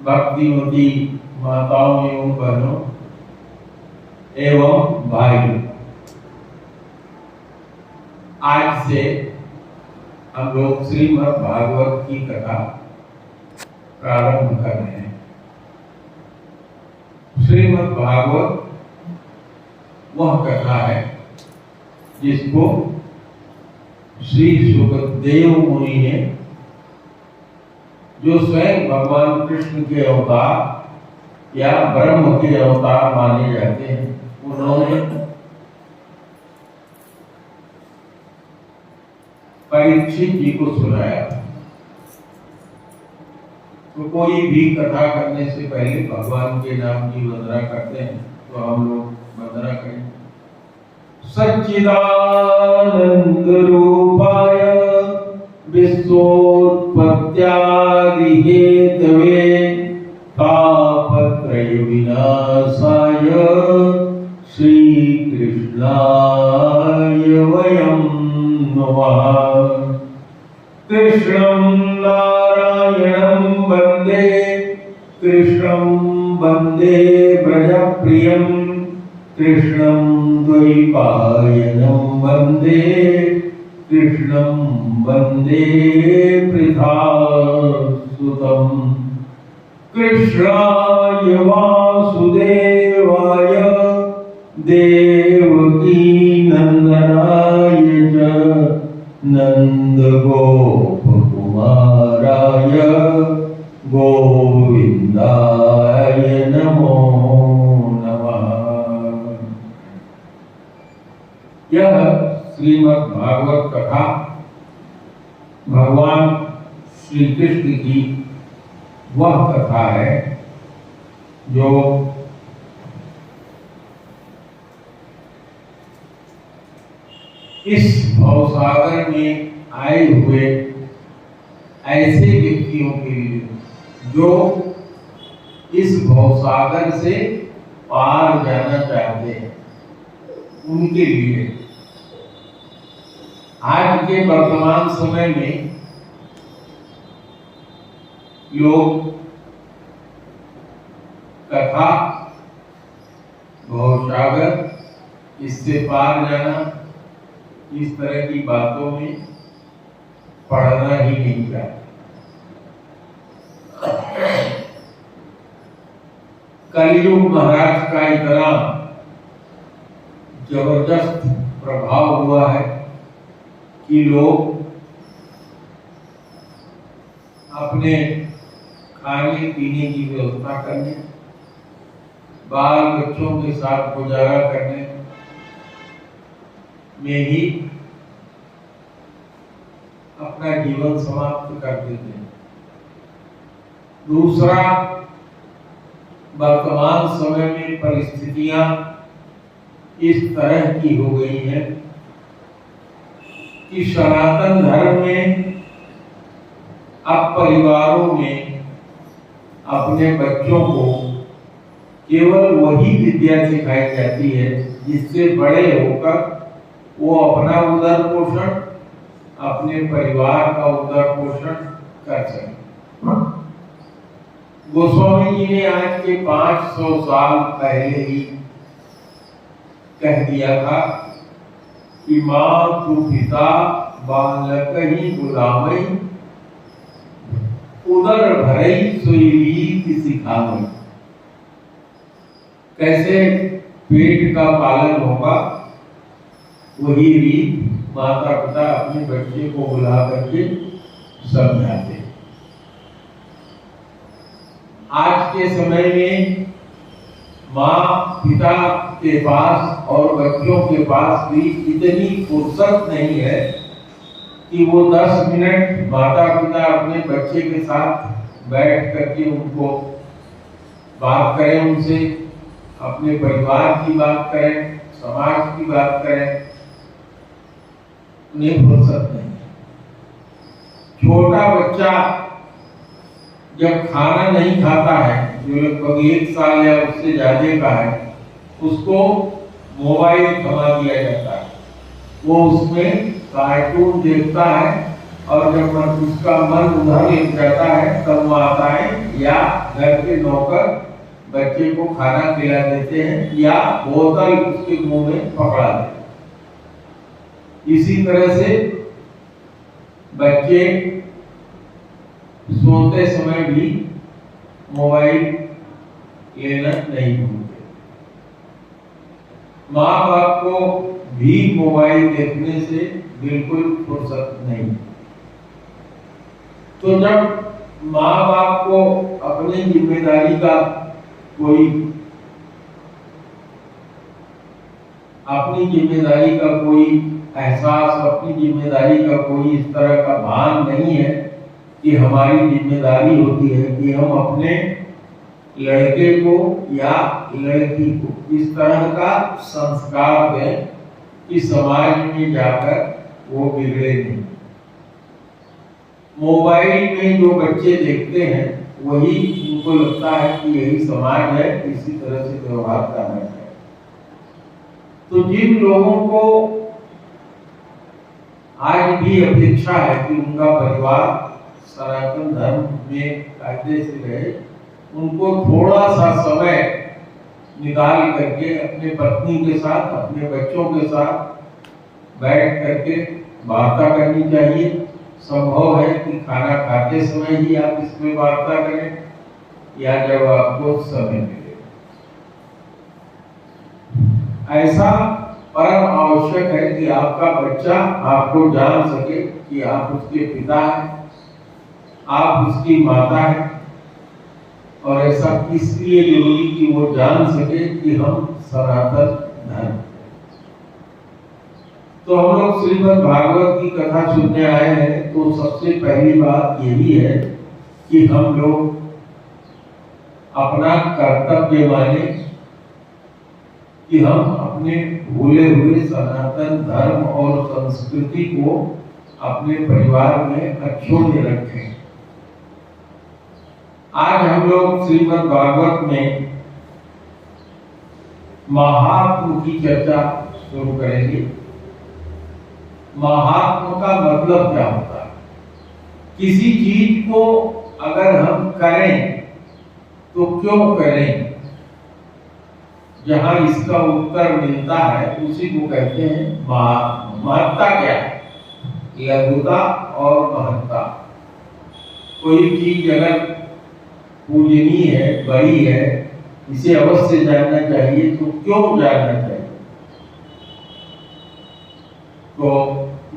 भक्तिमती माताओं एवं बहनों एवं भाइयों, आज से हम लोग श्रीमद् भागवत की कथा प्रारंभ कर रहे हैं। श्रीमद् भागवत वह कथा है जिसको श्री सुखदेव मुनि ने, जो स्वयं भगवान कृष्ण के अवतार या ब्रह्म के अवतार माने जाते हैं, उन्होंने परीक्षित जी को सुनाया। तो कोई भी कथा करने से पहले भगवान के नाम की वंदना करते हैं, तो हम लोग वंदना करें। सच्चिदानंद रूपाय विश्वोत्पत्त्यादि हेतवे तापत्रय विनाशाय श्री कृष्णाय वयं नमः। कृष्णं नारायणं वन्दे, कृष्णं वन्दे व्रजप्रियं, कृष्णं द्वैपायनं वन्दे, कृष्णं वन्दे पृथासुतं। कृष्णाय वासुदेवाय देवकी नंदनाय च नन्दगोपकुमाराय गोविन्दाय नमो नमः। यह श्रीमद् भागवत कथा भगवान श्री कृष्ण की वह कथा है जो इस भवसागर में आए हुए ऐसे व्यक्तियों के लिए जो इस भवसागर से पार जाना चाहते हैं, उनके लिए। आज के वर्तमान समय में लोग कथा, भवसागर, इससे पार जाना, इस तरह की बातों में पढ़ना ही नहीं चाहते। कलयुग महाराज का इतना जबरदस्त प्रभाव हुआ है कि लोग अपने खाने पीने की व्यवस्था करने, बाल बच्चों के साथ गुजारा करने में ही अपना जीवन समाप्त कर देते हैं। दूसरा, वर्तमान समय में परिस्थितियां इस तरह की हो गई हैं कि सनातन धर्म में अब परिवारों में अपने बच्चों को केवल वही विद्या सिखाई जाती है जिससे बड़े होकर वो अपना उदर पोषण, अपने परिवार का उदर पोषण कर सके। गोस्वामी जी ने आज के 500 साल पहले ही कह दिया था कि मातु पिता बालक ही गुलामई, उदर भरई सोई रीति सिखावई। कैसे पेट का पालन होगा, वही रीत माता पिता अपने बच्चे को बुला करके समझाते। आज के समय में माँ पिता के पास और बच्चों के पास भी इतनी फुर्सत नहीं है कि वो 10 मिनट माता पिता अपने बच्चे के साथ बैठ करके उनको बात करें, उनसे अपने परिवार की बात करें, समाज की बात करें। उन्हें फुर्सत नहीं। छोटा बच्चा जब खाना नहीं खाता है, जो लगभग 1 साल या उससे ज्यादा का है, उसको मोबाइल थमा दिया जाता है। वो उसमें कार्टून देखता है और जब उसका मन उधर लग जाता है तब माताएं या घर के नौकर बच्चे को खाना खिला देते हैं या बोतल उसके मुंह में पकड़ा देते हैं। इसी तरह से बच्चे सोते समय भी मोबाइल लेना नहीं भूलते। माँ बाप को भी मोबाइल देखने से बिल्कुल फुर्सत नहीं। तो जब माँ बाप को अपनी जिम्मेदारी का कोई एहसास, अपनी जिम्मेदारी का कोई इस तरह का भान नहीं है कि हमारी जिम्मेदारी होती है कि हम अपने लड़के को या लड़की को इस तरह का संस्कार दें कि समाज में जाकर वो बिगड़े नहीं। मोबाइल में जो बच्चे देखते हैं वही उनको लगता है कि यही समाज है, इसी तरह से व्यवहार करना है। तो जिन लोगों को आज भी अपेक्षा है कि उनका परिवार सनातन धर्म में कायदे से रहे, उनको थोड़ा सा समय निकाल करके अपने पत्नी के साथ, अपने बच्चों के साथ बैठ करके वार्ता करनी चाहिए। संभव है कि खाना खाते समय ही आप इसमें वार्ता करें या जब आपको समय मिले। ऐसा परम आवश्यक है कि आपका बच्चा आपको जान सके कि आप उसके पिता हैं, आप उसकी माता हैं। और ऐसा इसलिए जरूरी कि वो जान सके कि हम सनातन धर्म। तो हम लोग श्रीमद् भागवत की कथा सुनने आए हैं, तो सबसे पहली बात यही है कि हम लोग अपना कर्तव्य माने कि हम अपने भूले हुए सनातन धर्म और संस्कृति को अपने परिवार में अक्षुण्ण में रखें। आज हम लोग श्रीमद् भागवत में महात्म की चर्चा शुरू करेंगे। महात्म का मतलब क्या होता है? किसी चीज को अगर हम करें तो क्यों करें? जहां इसका उत्तर मिलता है उसी को कहते हैं महात्म। महत्ता क्या है? लघुता और महत्ता। कोई चीज अगर पूजनीय है, बड़ी है, इसे अवश्य जानना चाहिए, तो क्यों जानना चाहिए? तो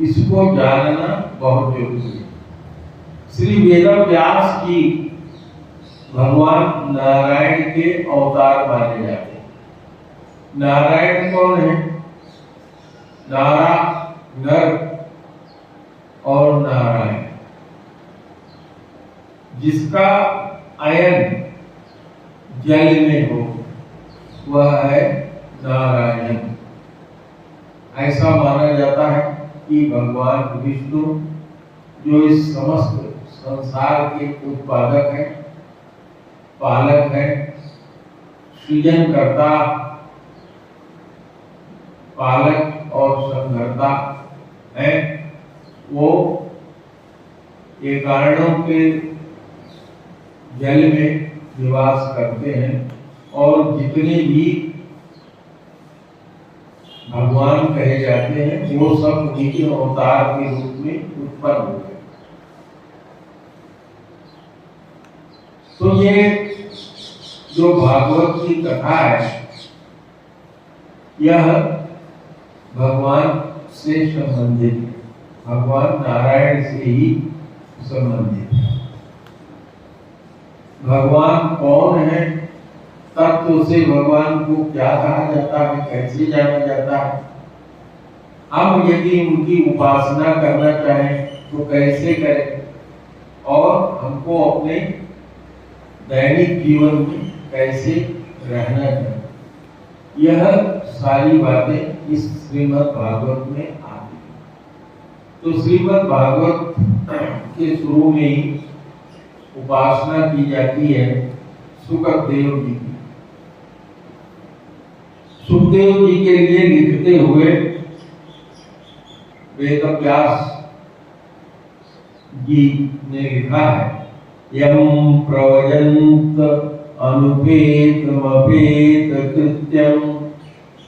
इसको जानना बहुत जरूरी है। श्री वेदव्यास जी भगवान नारायण के अवतार माने जाते हैं। नारायण कौन है? नारा नर और नारायण, जिसका अयन जल में हो वह है नारायण। ऐसा माना जाता है कि भगवान विष्णु जो इस समस्त संसार के उत्पादक हैं, पालक हैं, सृजन करता, पालक और संहर्ता हैं, वो एकारणों के जल में निवास करते हैं और जितने भी भगवान कहे जाते हैं वो सब उनके अवतार के रूप में उत्पन्न हुए। तो ये जो भागवत की कथा है यह भगवान से संबंधित है, भगवान नारायण से ही संबंधित है। भगवान कौन है, तत्व से भगवान को क्या कहा जाता है, कैसे जाना जाता है, हम यदि उनकी उपासना करना चाहें तो कैसे करें, और हमको अपने दैनिक जीवन में कैसे रहना चाहिए, यह सारी बातें इस श्रीमद् भागवत में आती हैं। तो श्रीमद् भागवत के शुरू में ही उपासना की जाती है सुखदेव जी की। सुखदेव जी के लिए लिखते हुए वेदव्यास जी ने लिखा है, यम प्रवजंत अनुपेतमपेत कृत्यम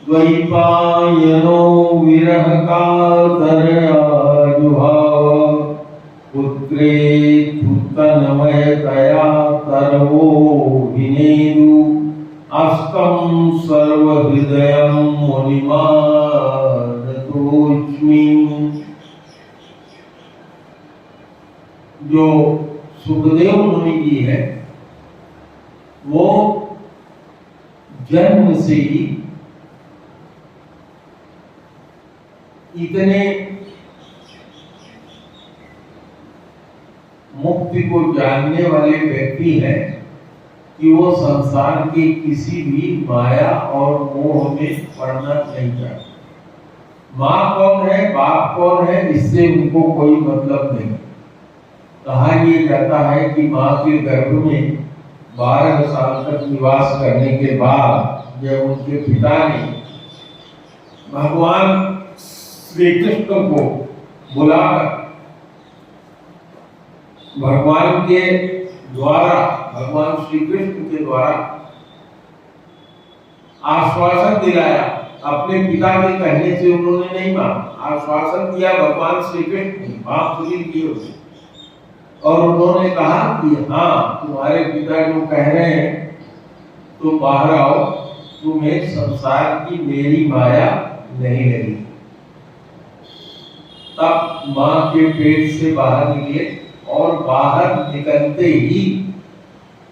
द्वैपायनो विरह कातरया जुहाव पुत्रेत्तनमयतया तरवो विनेदु अस्तम सर्वहृदयं मुनिमानतोऽस्मि। जो सुखदेव मुनि जी है वो जन्म से ही इतने मुक्ति को जानने वाले व्यक्ति हैं कि वो संसार के किसी भी माया और मोह में पड़ना नहीं चाहते। माँ कौन है, बाप कौन है, इससे उनको कोई मतलब नहीं। कहा यह जाता है कि माँ के गर्भ में 12 साल तक निवास करने के बाद जब उनके पिता ने भगवान श्री कृष्ण को बुलाकर भगवान के द्वारा, भगवान श्री कृष्ण के द्वारा आश्वासन दिलाया, अपने पिता के कहने से उन्होंने नहीं माना, आश्वासन दिया भगवान श्री कृष्ण ने, बाप सुनील की ओर से, और उन्होंने कहा कि हाँ तुम्हारे पिता जो कह रहे हैं तुम बाहर आओ, तुम्हें संसार की मेरी माया नहीं लगी। तब माँ के पेट से बाहर निकले और बाहर निकलते ही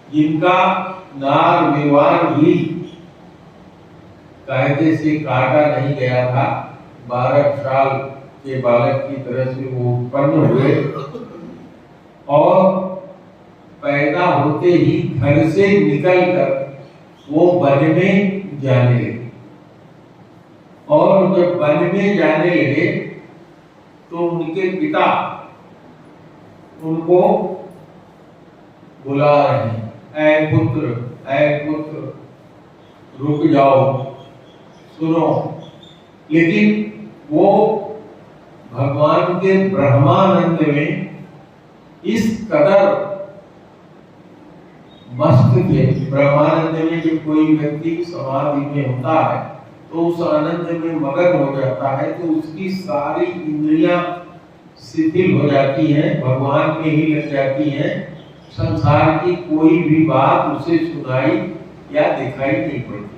जिनका नार विवार भी कायदे से काटा नहीं गया था, 12 साल के बालक की तरह से वो उत्पन्न हुए और पैदा होते ही घर से निकलकर वो वन में जाने लगे। और जब वन में जाने लगे तो उनके पिता उनको बुला रहे हैं, ऐ पुत्र रुक जाओ, सुनो। लेकिन वो भगवान के ब्रह्मानंद में इस कदर मस्त थे। ब्रह्मानंद में जब कोई व्यक्ति समाधि में होता है तो उस आनंद में मगन हो जाता है, तो उसकी सारी इंद्रियां शिथिल हो जाती हैं, भगवान में ही लग जाती हैं, संसार की कोई भी बात उसे सुनाई या दिखाई नहीं पड़ती।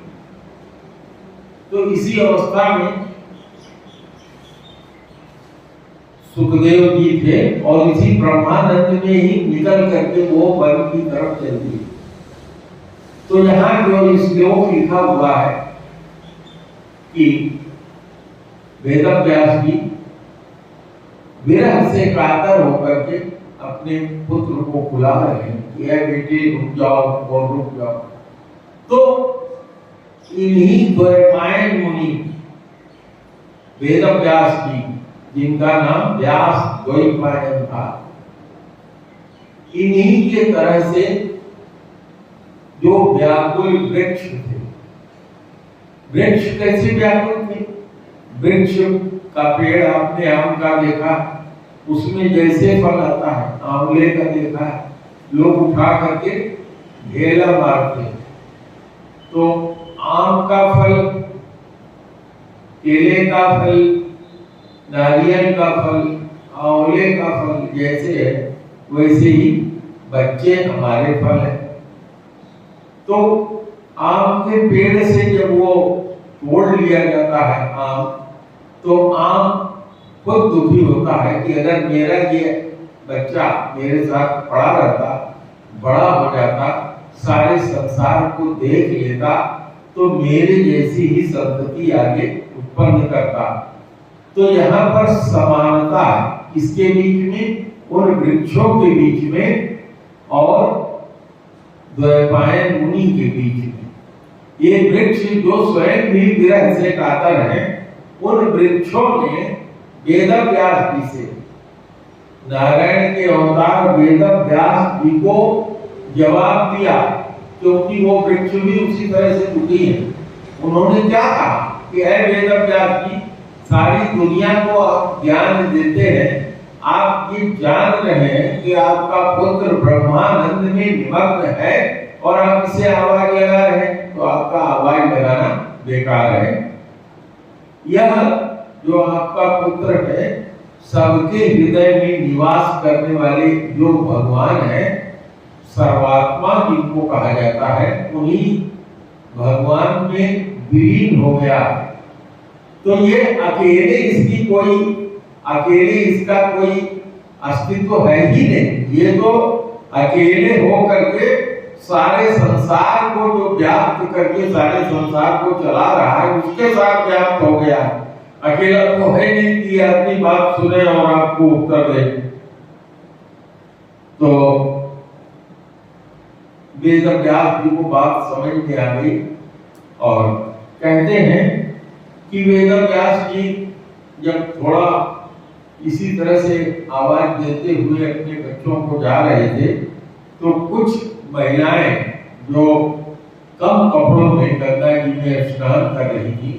तो इसी अवस्था में सुखदेव जी थे और इसी ब्रह्मानंद में ही निकल करके वो वन की तरफ चल दिए। तो यहाँ जो श्लोक लिखा हुआ है कि वेदव्यास जी विरह से कातर होकर के अपने पुत्र को बुला रहे हैं कि ऐ बेटे रुक जाओ और रुक जाओ। तो इन्हीं द्वैपायन मुनि वेदव्यास जी, जिनका नाम व्यास द्वैपायन था, इन्हीं के तरह से जो व्याकुल वृक्ष थे। वृक्ष कैसे व्याकुल थे? वृक्ष का पेड़ आपने आम का देखा, उसमें जैसे फल आता है, आंवले का देखा है, लोग उठा करके ढेला मारते हैं। तो आम का फल, केले का फल, नारियल का फल, आंवले का फल जैसे है, वैसे ही बच्चे हमारे फल हैं। तो आम के पेड़ से जब वो तोड़ लिया जाता है आम, तो आम खुद दुखी होता है कि अगर मेरा ये बच्चा मेरे साथ पड़ा रहता, बड़ा हो जाता, सारे संसार को देख लेता, तो मेरे जैसी ही संतति आगे उत्पन्न करता। तो यहाँ पर समानता है इसके बीच में, उन वृक्षों के बीच में और द्वैपायन मुनि के बीच में। ये वृक्ष जो स्वयं भी विरह से कातर है, उन वृक्षों ने वेदव्यास जी से, नारायण के अवतार वेदव्यास जी को जवाब दिया, क्योंकि वो वृक्ष भी उसी तरह से दुखी है। उन्होंने क्या कहा कि ऐ वेदव्यास जी, सारी दुनिया को आप ज्ञान देते हैं, आप ये जान रहे हैं कि आपका पुत्र ब्रह्मानंद में निमग्न है और आप इसे आवाज लगा रहे हैं, तो आपका आवाज लगाना बेकार है। यह जो आपका पुत्र है सबके हृदय में निवास करने वाले जो भगवान है, सर्वात्मा जिनको कहा जाता है, उन्हीं भगवान में विलीन हो गया। तो ये अकेले इसका कोई अस्तित्व है ही नहीं। ये तो अकेले हो करके सारे संसार को जो व्याप्त करके सारे संसार को चला रहा है, उसके साथ व्याप्त हो गया। अकेला तो है नहीं कि अपनी बात सुने और आपको उत्तर दे। तो वेदव्यास जी को बात समझ में आ गई और कहते हैं कि वेदव्यास जी जब थोड़ा इसी तरह से आवाज देते हुए अपने बच्चों को जा रहे थे, तो कुछ महिलाएं जो कम कपड़ों में गंगा जी में स्नान कर रही थी,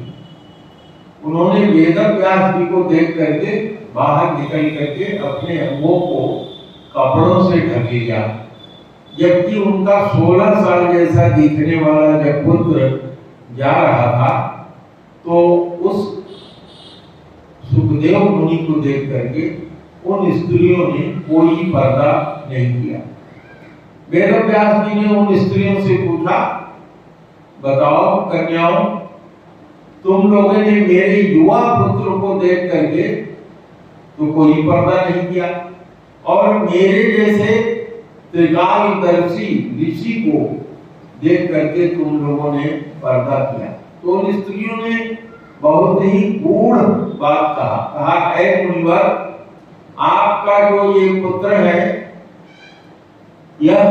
उन्होंने वेदव्यास जी को देख करके बाहर निकल करके अपने अंगों को कपड़ों से ढक लिया। जबकि उनका 16 साल जैसा दिखने वाला जब पुत्र जा रहा था, तो उस सुखदेव मुनि को देख करके उन स्त्रियों ने कोई पर्दा नहीं किया। वेदव्यास जी ने उन स्त्रियों से पूछा, बताओ कन्याओं, तुम लोगों ने मेरे युवा पुत्र को देख करके तो कोई पर्दा नहीं किया, और मेरे जैसे त्रिकालदर्शी ऋषि को देख करके तुम लोगों ने पर्दा किया। तो उन स्त्रियों ने बहुत ही गूढ़ बात कहा, ऐ मुनिवर, आपका जो ये पुत्र है, यह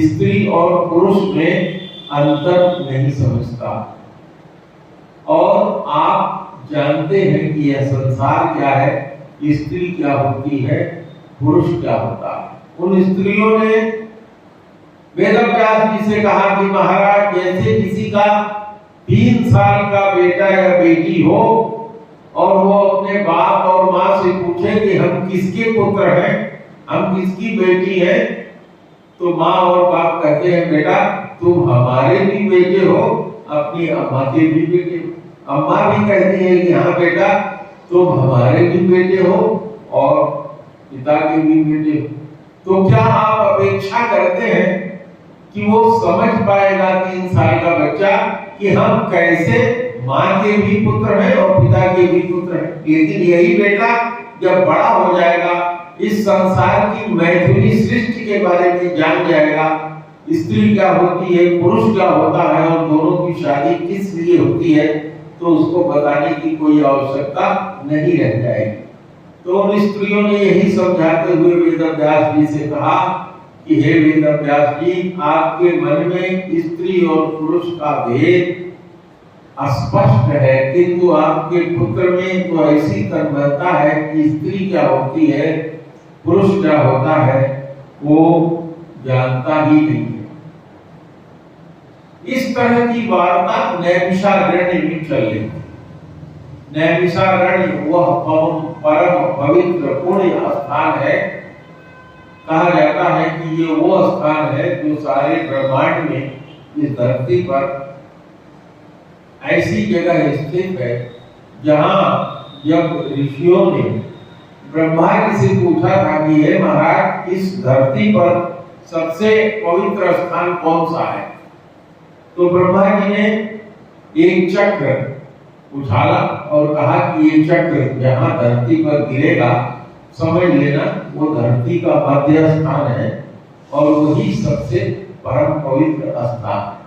स्त्री और पुरुष में अंतर नहीं समझता, और आप जानते हैं कि यह संसार क्या है, स्त्री क्या होती है, पुरुष क्या होता है। उन स्त्रियों ने वेदव्यास जी से कहा कि महाराज, जैसे किसी का 3 साल का बेटा या बेटी हो और वो अपने बाप और माँ से पूछे कि हम किसके पुत्र हैं, हम किसकी बेटी है, तो माँ और बाप कहते हैं बेटा तुम हमारे भी बेटे हो, अपनी अम्मा के भी बेटे हो। अम्मा भी कहती है कि हाँ बेटा तुम हमारे भी बेटे हो और पिता के भी बेटे हो। तो क्या आप अपेक्षा करते हैं कि वो समझ पाएगा 3 साल का बच्चा कि हम कैसे माँ के भी पुत्र हैं और पिता के भी पुत्र हैं? लेकिन यही बेटा जब बड़ा हो जाएगा, इस संसार की मैथिली सृष्टि के बारे में जान जाएगा, स्त्री क्या होती है, पुरुष क्या होता है और दोनों की शादी किस लिए होती है, तो उसको बताने की कोई आवश्यकता नहीं रह जाएगी। तो उन स्त्रियों ने यही समझाते हुए वेदव्यास जी से कहा कि हे वेदव्यास जी, आपके मन में स्त्री और पुरुष का भेद स्पष्ट है, किंतु आपके पुत्र में तो ऐसी तन्मयता है कि स्त्री क्या होती है, पुरुष क्या होता है, वो जानता ही नहीं है। इस तरह की वार्ता नैमिषारण्य में चल रही है। नैमिषारण्य वह परम पवित्र पुण्य स्थान है। कहा जाता है कि ये वो स्थान है जो सारे ब्रह्मांड में, इस धरती पर ऐसी जगह स्थित है जहां जब ऋषियों ने ब्रह्मा जी से पूछा था कि हे महाराज, इस धरती पर सबसे पवित्र स्थान कौन सा है, तो ब्रह्मा जी ने एक चक्र उछाला और कहा कि ये चक्र जहां धरती पर गिरेगा, समझ लेना वो धरती का मध्य स्थान है और वही सबसे परम पवित्र स्थान है।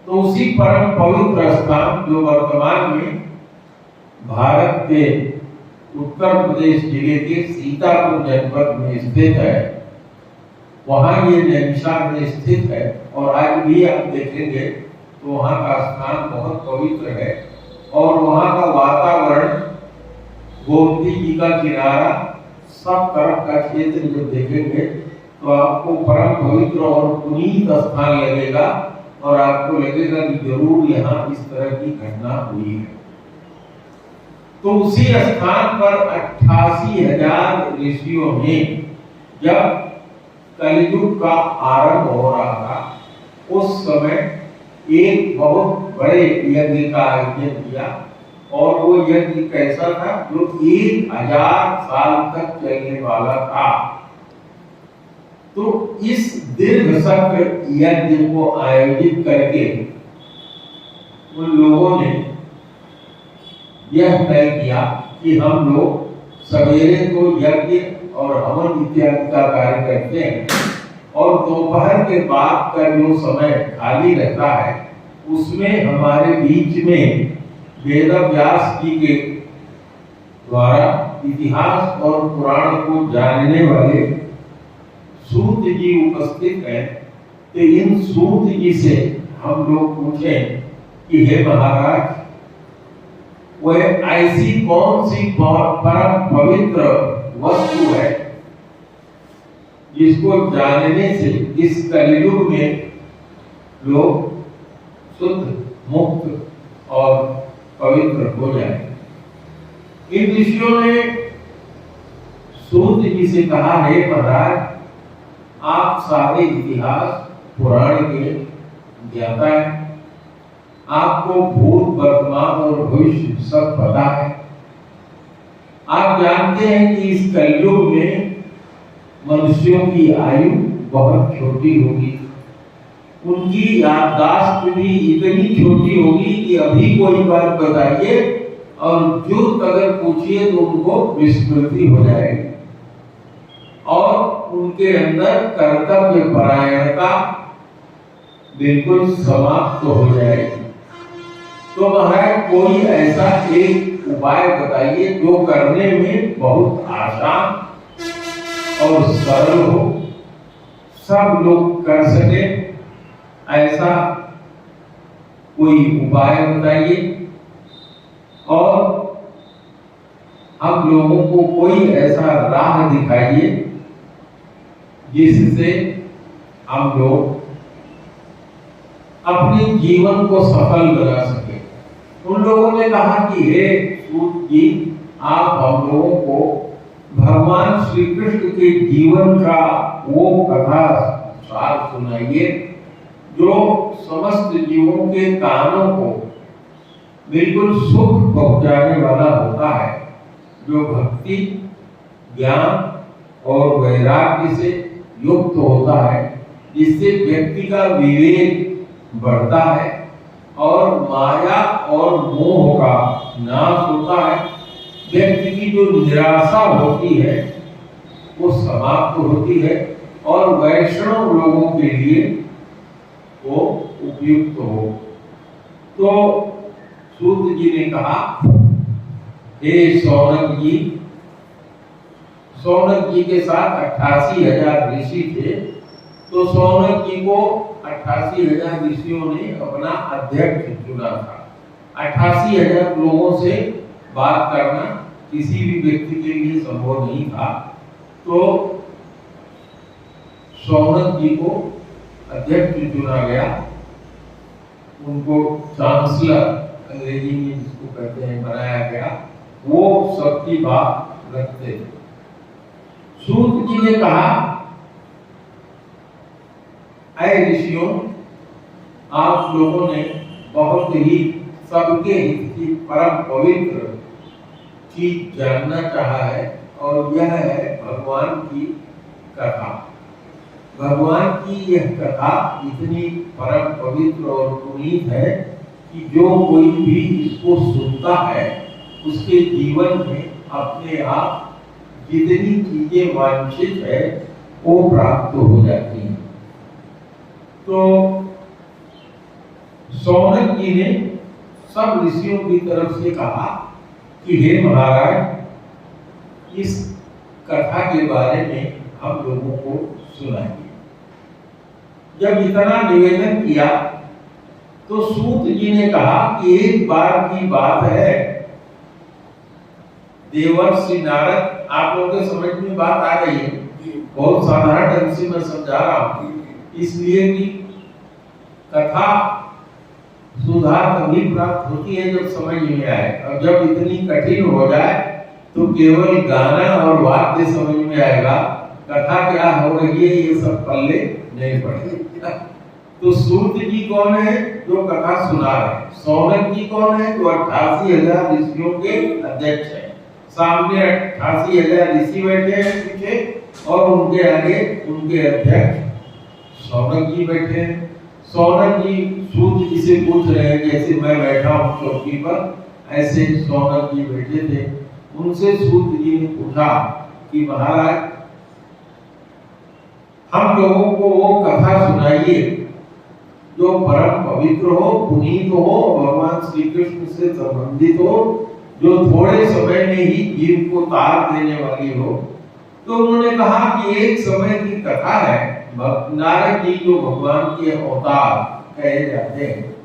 तो उसी परम पवित्र स्थान जो वर्तमान में भारत के उत्तर प्रदेश जिले के सीतापुर जनपद में स्थित है, वहां ये नैमिषारण्य स्थित है। और आज भी आप देखेंगे तो वहां का स्थान बहुत पवित्र है और वहां का वातावरण, गोमती जी का किनारा, सब तरफ का क्षेत्र जो देखेंगे तो आपको परम पवित्र और पुनीत स्थान लगेगा और आपको लगेगा कि जरूर यहाँ इस तरह की घटना हुई है। तो उसी स्थान पर 88,000 ऋषियों ने, जब कलयुग का आरंभ हो रहा था उस समय एक बहुत बड़े यज्ञ का आयोजन किया। और वो यज्ञ कैसा था, जो 1000 साल तक चलने वाला था। तो इस दीर्घ सत्र यज्ञ को आयोजित करके उन लोगों ने यह तय किया कि हम लोग सवेरे तो यज्ञ और हवन इत्यादि का कार्य करते हैं, और दोपहर के बाद का जो समय खाली रहता है उसमें हमारे बीच में वेद व्यास जी के द्वारा इतिहास और पुराण को जानने वाले सूत जी उपस्थित हैं। तो इन सूत जी से हम लोग पूछें कि हे महाराज, वह ऐसी कौन सी परम पवित्र वस्तु है जिसको जानने से इस कलयुग में लोग शुद्ध, मुक्त और पवित्र हो जाए। इन ऋषियों ने सूत जी से कहा, हे महाराज, आप सारे इतिहास पुराण के ज्ञाता है, आपको भूत, वर्तमान और भविष्य सब पता है। आप जानते हैं कि इस कलयुग में मनुष्यों की आयु बहुत छोटी होगी, उनकी याददाश्त भी इतनी छोटी होगी कि अभी कोई बात बताइए और जुर्त अगर पूछिए तो उनको विस्मृति हो जाएगी, और उनके अंदर कर्तव्य परायणता बिल्कुल समाप्त हो जाएगी। तो महाराज, कोई ऐसा एक उपाय बताइए जो करने में बहुत आसान और सरल हो, सब लोग कर सके, ऐसा कोई उपाय बताइए, और हम लोगों को कोई ऐसा राह दिखाइए जिससे हम लोग अपने जीवन को सफल बना सके। उन लोगों ने कहा कि हे सूत जी, आप हम लोगों को भगवान श्री कृष्ण के जीवन का वो कथा सार सुनाइए जो समस्त जीवों के कानों को बिल्कुल सुख पहुंचाने वाला होता है, जो भक्ति, ज्ञान और वैराग्य से युक्त होता है, जिससे व्यक्ति का विवेक बढ़ता है और माया और मोह का नाश होता है। व्यक्ति की जो निराशा होती है वो समाप्त होती है और वैष्णव लोगों के लिए वो उपयुक्त हो। तो सूत जी ने कहा, हे शौनक जी, शौनक जी के साथ 88,000 ऋषि थे। तो शौनक जी को 88,000 ऋषियों ने अपना अध्यक्ष चुना था। 88,000 लोगों से बात करना किसी भी व्यक्ति के लिए संभव नहीं था। तो शौनक जी को अध्यक्ष चुना गया, उनको चांसलर अंग्रेजी में जिसको कहते हैं बनाया गया, वो सबकी बात रखते थे। सूत जी ने कहा, ऐ ऋषियों, आप लोगों ने बहुत ही सबके हित की परम पवित्र चीज जानना चाहा है, और यह है भगवान की कथा। भगवान की यह कथा इतनी परम पवित्र और पुनीत है कि जो कोई भी इसको सुनता है उसके जीवन में अपने आप जितनी चीजें वांछित है वो प्राप्त हो जाती हैं। तो शौनक जी ने सब ऋषियों की तरफ से कहा कि हे महाराज, इस कथा के बारे में हम लोगों को सुनाइए। जब इतना निवेदन किया तो सूत जी ने कहा कि एक बार की बात है, देवर्षि नारद, आप लोगों के समझ में बात आ रही है, बहुत साधारण ढंग से मैं समझा रहा हूं, इसलिए कि कथा सुधार तभी प्राप्त होती है जब समझ में आए, और जब इतनी कठिन हो जाए तो केवल गाना और वाद्य समझ में आएगा, कथा क्या हो रही है ये सब पल्ले नहीं पड़ेगा। तो सूत जी कौन है? जो कथा सुना रहे। सौनक जी कौन है? जो 88,000 ऋषियों के अध्यक्ष है। सामने 88,000 ऋषि बैठे हैं पीछे, और उनके आगे उनके अध्यक्ष सौनक जी बैठे हैं। सौनक जी सूत जी से पूछ रहे हैं, जैसे मैं बैठा हूँ चौकी पर, ऐसे सौनक जी बैठे थे। उनसे सूत जी ने पूछा कि महाराज, हम लोगों को वो कथा सुनाइए जो परम पवित्र हो, पुनीत हो, भगवान श्री कृष्ण से संबंधित हो, जो थोड़े समय में ही जीव को तार देने वाली हो। तो उन्होंने कहा कि एक समय की कथा है, नारद जी जो भगवान के अवतार कहे जाते हैं,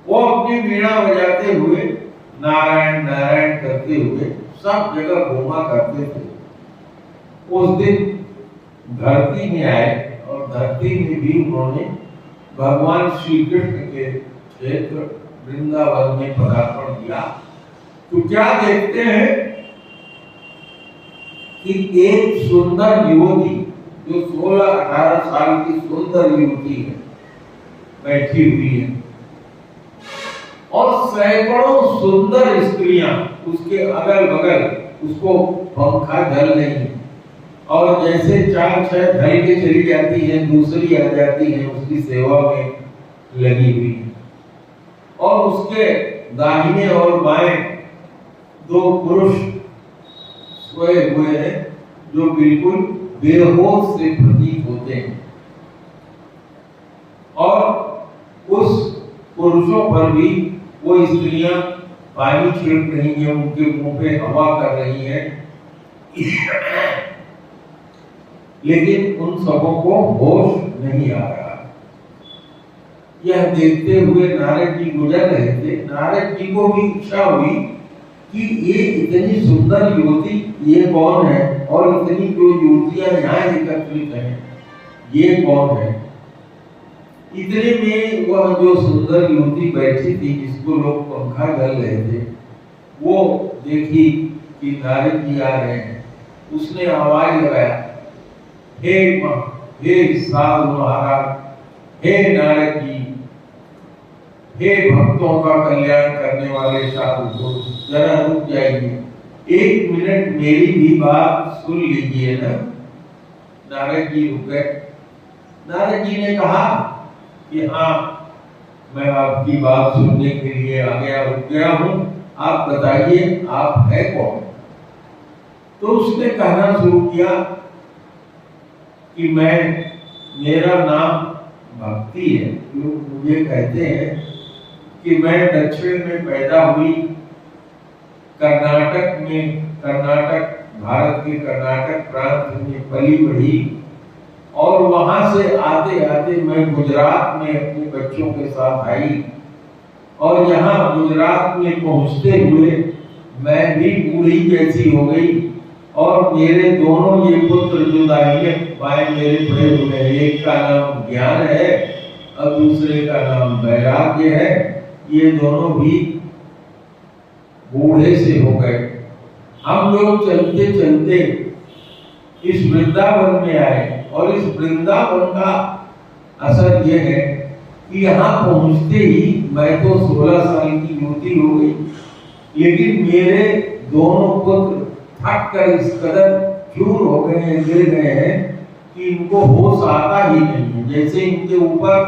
वो अपनी वीणा बजाते हुए नारायण नारायण करते हुए सब जगह घूमा करते थे। उस दिन धरती में आए, और धरती में भी उन्होंने भगवान श्री कृष्ण के क्षेत्र वृंदावन में पदार्पण किया। तो क्या देखते हैं कि एक सुंदर युवती, जो 16-18 साल की सुंदर युवती है, बैठी हुई है, और सैकड़ों सुंदर स्त्रियां उसके अगल बगल, उसको पंखा झल नहीं, और जैसे 4-6 ढल के चली जाती है, दूसरी आ जाती है उसकी सेवा में लगी हुई है। और उसके दाहिने और बाएं 2 पुरुष सोए हुए हैं, जो बिल्कुल बेहोश से प्रतीत होते हैं। और उस पुरुषों पर भी वो स्त्रियां पानी छिड़क रही हैं, उनके मुंह पे हवा कर रही हैं, लेकिन उन सबों को होश नहीं आ रहा। यह देखते हुए नारद जी गुजर रहे थे। नारद जी को भी इच्छा हुई कि ये इतनी सुंदर युवती, ये कौन है, और इतनी जो युवतियां यहाँ एकत्रित हैं, ये कौन है। इतने में वह जो सुंदर युवती बैठी थी, जिसको लोग पंखा डाल रहे थे, वो देखी कि नारद जी आ रहे हैं। उसने आवाज लगाया, हे साधु महाराज, हे नारद जी, हे भक्तों का कल्याण करने वाले साधु, जरा रुक जाइए, 1 मिनट मेरी भी बात सुन लीजिए ना। नारद जी रुक गए। नारद जी ने कहा कि हाँ, मैं आपकी बात सुनने के लिए आ गया, रुक गया हूँ, आप बताइए आप है कौन। तो उसने कहना शुरू किया कि मेरा नाम भक्ति है। लोग मुझे कहते हैं कि मैं दक्षिण में पैदा हुई, भारत के कर्नाटक प्रांत में पली बढ़ी, और वहां से आते आते मैं गुजरात में अपने बच्चों के साथ आई, और यहाँ गुजरात में पहुंचते हुए मैं भी बूढ़ी जैसी हो गई, और मेरे दोनों ये पुत्र जो दाहिने बाएं मेरे पड़े हुए हैं, एक का नाम ज्ञान है और दूसरे का नाम वैराग्य है, ये दोनों भी बूढ़े से हो गए। हम लोग चलते चलते इस वृंदावन में आए, और इस वृंदावन का असर यह है कि यहाँ पहुंचते ही मैं तो 16 साल की युवती हो गई, लेकिन मेरे दोनों पुत्र थक कर इस कदर चूर हो गए हैं, गिर गए हैं कि इनको होश आता ही नहीं है। जैसे इनके ऊपर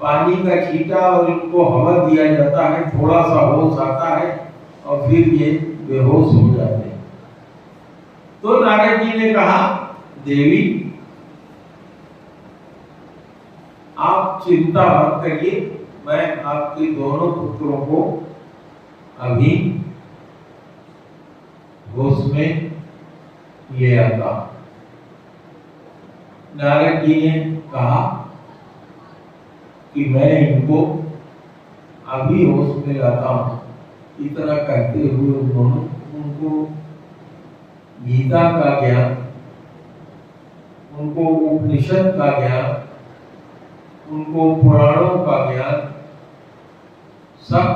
पानी का छींटा और इनको हवा दिया जाता है, थोड़ा सा होश आता है और फिर ये बेहोश हो जाते हैं। तो नारद जी ने कहा, देवी आप चिंता मत करिए, मैं आपके दोनों पुत्रों को अभी होश में ले आता। नारद जी ने कहा कि मैं इनको अभी होश में लाता हूं। इतना कहते हुए उन्होंने उनको गीता का ज्ञान, उनको उपनिषद का ज्ञान, उनको पुराणों का ज्ञान सब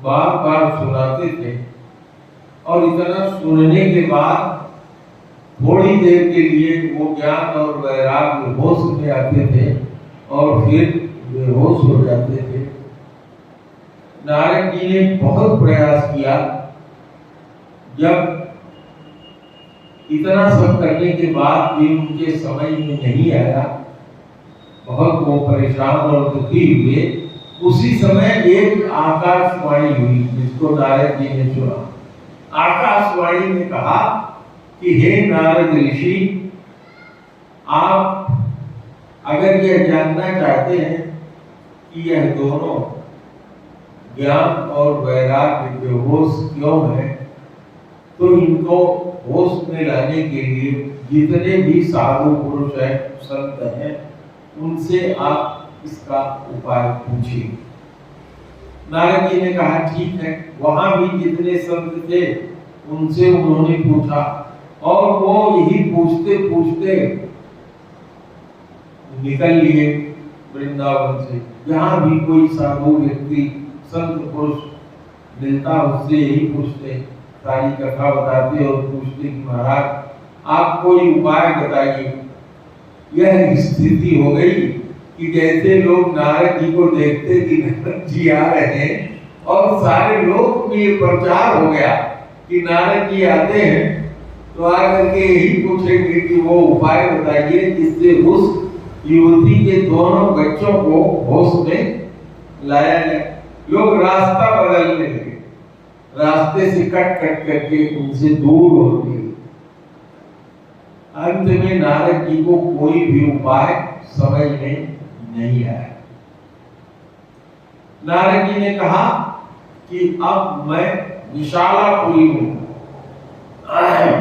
बार बार सुनाते थे और इतना सुनने के बाद थोड़ी देर के लिए वो ज्ञान और वैराग्य होश में आते थे और फिर बेहोश हो जाते थे। नारद जी ने बहुत प्रयास किया। जब इतना सब करने के बाद भी उनके समझ में नहीं आया, बहुत वो परेशान और दुखी हुए। उसी समय एक आकाशवाणी हुई जिसको नारद जी ने सुना। आकाशवाणी ने कहा कि हे नारद ऋषि, आप अगर यह जानना चाहते हैं कि यह दोनों ज्ञान और वैराग्य बेहोश क्यों है, तो इनको होश में लाने के लिए जितने भी साधु पुरुष हैं, संत हैं, उनसे आप इसका उपाय पूछिए। नारद जी ने कहा ठीक है। वहां भी जितने संत थे उनसे उन्होंने पूछा और वो यही पूछते पूछते निकल लिए वृंदावन से। जहां भी कोई साधु व्यक्ति संत पुरुष मिलता उससे यही पूछते, सारी कथा बताते और पूछते कि महाराज आप कोई उपाय बताइए। यह स्थिति हो गई कि जैसे लोग नारद जी को देखते कि नारद जी आ रहे हैं और सारे लोग में ये प्रचार हो गया कि नारद जी आते हैं, तो आकर के यही पूछेंगे कि वो उपाय बताइए जिससे उस युवती के दोनों बच्चों को होश में लाया जाए। लोग रास्ता बदलने लगे, रास्ते से कट कट करके उनसे दूर हो गए। अंत में नारद जी को कोई भी उपाय समझ में नहीं आया। नारद जी ने कहा कि अब मैं विशालापुरी हूं।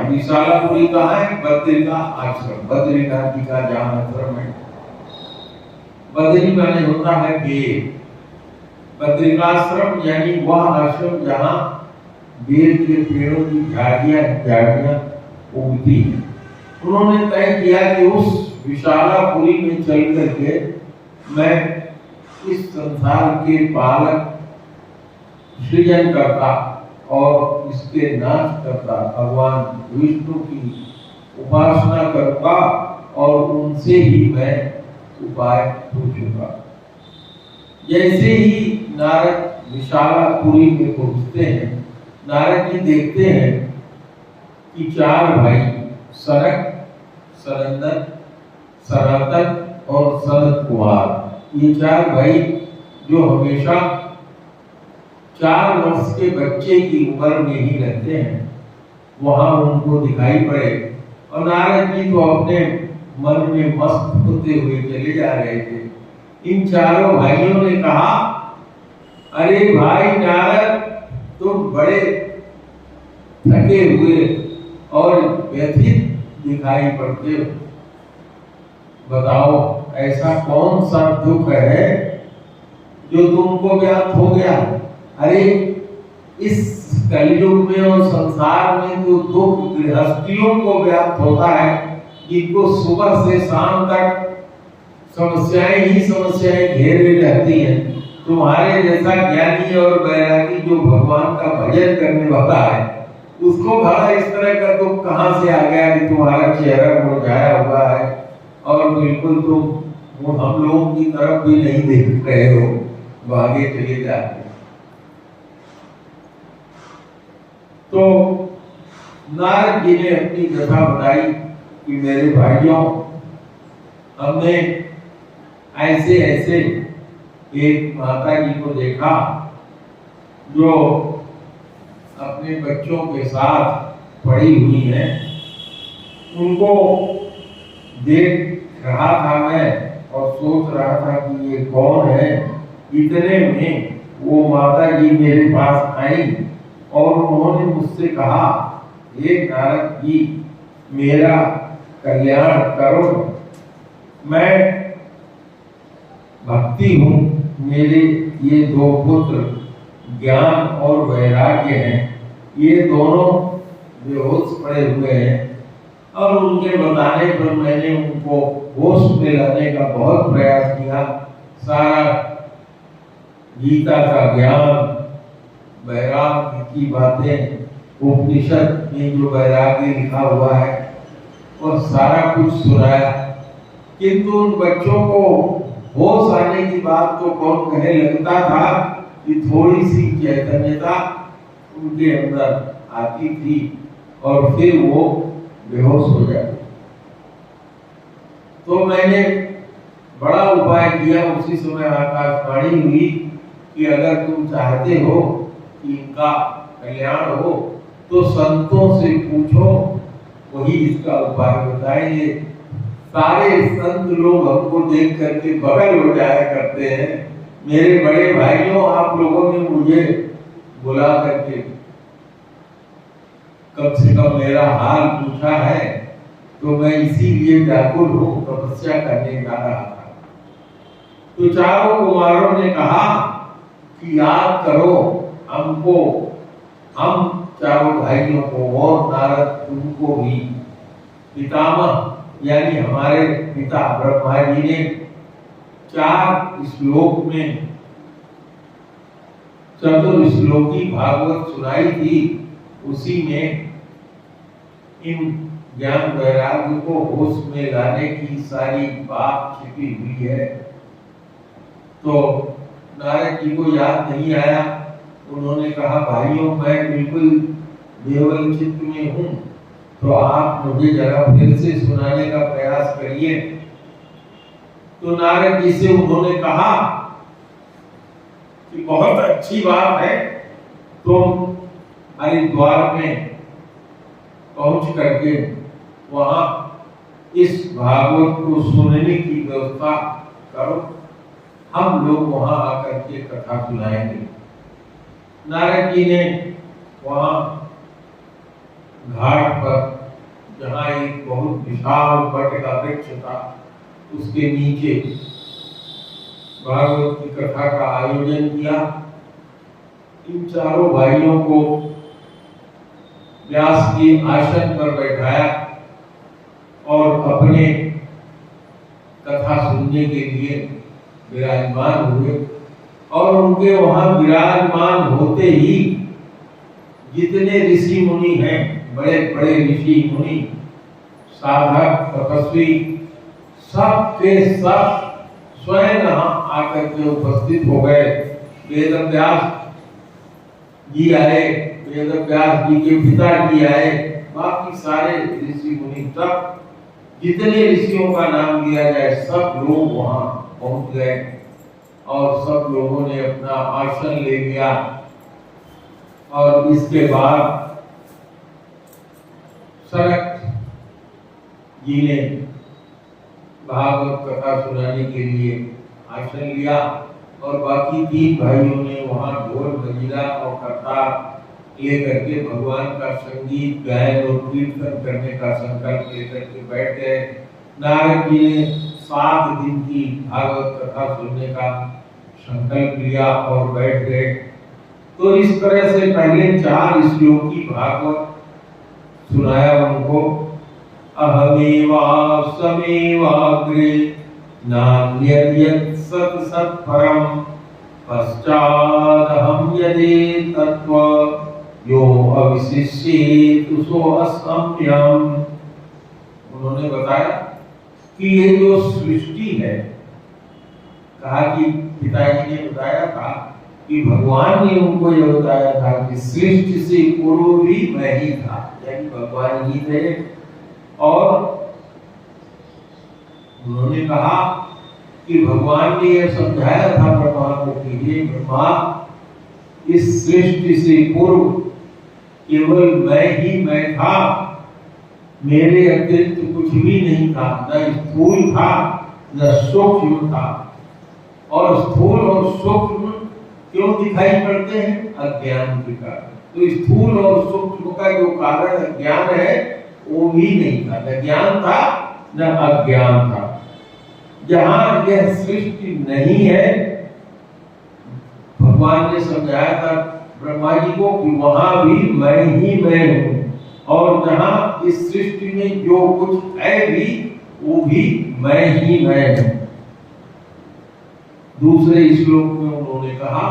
विशालापुरी कहाँ है? बद्री का आश्रम, बद्रीनाथ जी का जहां आश्रम है। बद्री माने होता है बेल। बद्रिकाश्रम यानी वह आश्रम जहां बेल के पेड़ों की झाड़ियां उगती हैं। उन्होंने तय किया कि उस विशालापुरी में चल करके मैं इस संसार के पालक सृजन करता और इसके नाश करता भगवान विष्णु की उपासना करता और उनसे ही मैं उपाय पूछूंगा। जैसे ही नारद विशालापुरी में पहुंचते हैं, नारद जी देखते हैं कि चार भाई सनक, सनंदन, सनातन और सनत कुमार, ये चार भाई जो हमेशा 4 वर्ष के बच्चे की उम्र में ही रहते हैं, वहां उनको दिखाई पड़े। और नारद जी तो अपने मन में मस्त होते हुए चले जा रहे थे। इन चारों भाइयों ने कहा, अरे भाई नारद, तुम बड़े थके हुए और व्यथित दिखाई पड़ते हो। बताओ ऐसा कौन सा दुख है जो तुमको व्याप्त हो गया? अरे इस कलयुग में और संसार में तो दुख गृहस्थियों को व्याप्त होता है, जिनको सुबह से शाम तक समस्याएं ही समस्याएं घेरे रहती हैं। तुम्हारे जैसा ज्ञानी और वैरागी जो भगवान का भजन करने वाला है, उसको भला इस तरह का दुख कहां से आ गया कि तुम्हारा चेहरा मुरझाया हुआ है और बिल्कुल तुम हम लोगों की तरफ भी नहीं देख रहे हो, भागे चले जाते। तो नारद जी ने अपनी कथा बताई कि मेरे भाइयों, हमने ऐसे ऐसे एक माता जी को देखा जो अपने बच्चों के साथ पड़ी हुई हैं। उनको देख रहा था मैं और सोच रहा था कि ये कौन है। इतने में वो माता जी मेरे पास आई और उन्होंने मुझसे कहा, हे नारद जी, मेरा कल्याण करो। मैं भक्ति हूँ, मेरे ये 2 पुत्र ज्ञान और वैराग्य हैं, ये दोनों बेहोश पड़े हुए हैं। और उनके बताने पर मैंने उनको होश में लाने का बहुत प्रयास किया। सारा गीता का ज्ञान, वैराग्य की बातें, उपनिषद में जो वैराग्य लिखा हुआ है और सारा कुछ सुनाया। किंतु उन बच्चों को होश आने की बात तो कौन कहे, लगता था कि थोड़ी सी चैतन्यता उनके अंदर आती थी और फिर वो बेहोश हो जाते। तो मैंने बड़ा उपाय किया, उसी समय आकाशवाणी हुई कि अगर तुम चाहते हो कि इनका कल्याण हो तो संतों से पूछो, वही इसका उपाय बताएंगे। सारे संत लोग हमको देख करके बगल हो जाया करते हैं। मेरे बड़े भाइयों, आप लोगों ने मुझे बुला करके कम से कम मेरा हाल पूछा है, तो मैं इसीलिए व्याकुल हूँ, तपस्या करने जा रहा था। तो चारों कुमारों ने कहा कि याद करो हमको, हम चारों भाइयों को और नारद तुमको भी। पितामह यानी हमारे पिता ब्रह्मा जी ने 4 श्लोक में चतुर्श्लोकी भागवत सुनाई थी, उसी में इन ज्ञान वैराग्य को होश में लाने की सारी बात छिपी हुई है। तो नारद जी को याद नहीं आया। उन्होंने कहा भाइयों, मैं बिल्कुल देवल चित्त में हूँ, तो आप मुझे जरा फिर से सुनाने का प्रयास करिए। तो नारद जी से उन्होंने कहा कि बहुत अच्छी बात है, तुम हरिद्वार में पहुंच करके वहां इस भागवत को सुनने की व्यवस्था करो, हम लोग वहां आकर के कथा सुनाएंगे। नारद जी ने वहां घाट पर, जहां एक बहुत विशाल वट का वृक्ष था, उसके नीचे भागवत की कथा का आयोजन किया। इन चारों भाइयों को व्यास के आसन पर बैठाया और अपने कथा सुनने के लिए विराजमान हुए। और उनके वहां विराजमान होते ही जितने ऋषि मुनि हैं, बड़े बड़े ऋषि मुनि, साधक, तपस्वी, सब के सब स्वयं आकर के उपस्थित हो गए। वेदव्यास जी आए, वेदव्यास जी के पिताजी आए, बाकी सारे ऋषि मुनि, सब जितने ऋषियों का नाम लिया जाए सब लोग वहां पहुंच गए और सब लोगों ने अपना आसन ले लिया। और इसके बाद सनक जी ने भागवत कथा सुनाने के लिए आसन लिया और बाकी 3 भाइयों ने वहां ढोल, मंजीरा और करताल लेकर के भगवान का संगीत, गायन और कीर्तन करने का संकल्प लेकर के बैठ गए। नारद जी ने 7 दिन की भागवत कथा सुनने का संकल्प लिया और बैठ गए। तो इस तरह से पहले 4 श्लोक की भागवत सुनाया उनको। अहमेवा समेवाग्रे नान्यद्यत् सत् सत्परम् पश्चादहं यदि तत्त्व यो अविशिष्येत सो असम्यम्। उन्होंने बताया कि ये जो सृष्टि है, कहा कि पिताजी ने बताया था कि भगवान ने उनको यह बताया था कि सृष्टि से पूर्व भी मैं ही था, यानी भगवान ही थे। और उन्होंने कहा कि भगवान ने यह समझाया था ब्रह्मा को कि हे ब्रह्मा, इस सृष्टि से पूर्व केवल मैं ही मैं था, मेरे अतिरिक्त कुछ भी नहीं था, न स्थूल था न सूक्ष्म था। और स्थूल और सूक्ष्म क्यों दिखाई पड़ते हैं? अज्ञान के कारण। तो स्थूल और सूक्ष्म का जो कारण अज्ञान है वो भी नहीं था, न ज्ञान था न अज्ञान था। जहां यह सृष्टि नहीं है, भगवान ने समझाया था ब्रह्मा जी को कि वहां भी मैं ही मैं हूं, और जहां इस सृष्टि में जो कुछ है भी वो भी मैं ही मैं हूं। दूसरे श्लोक में उन्होंने कहा,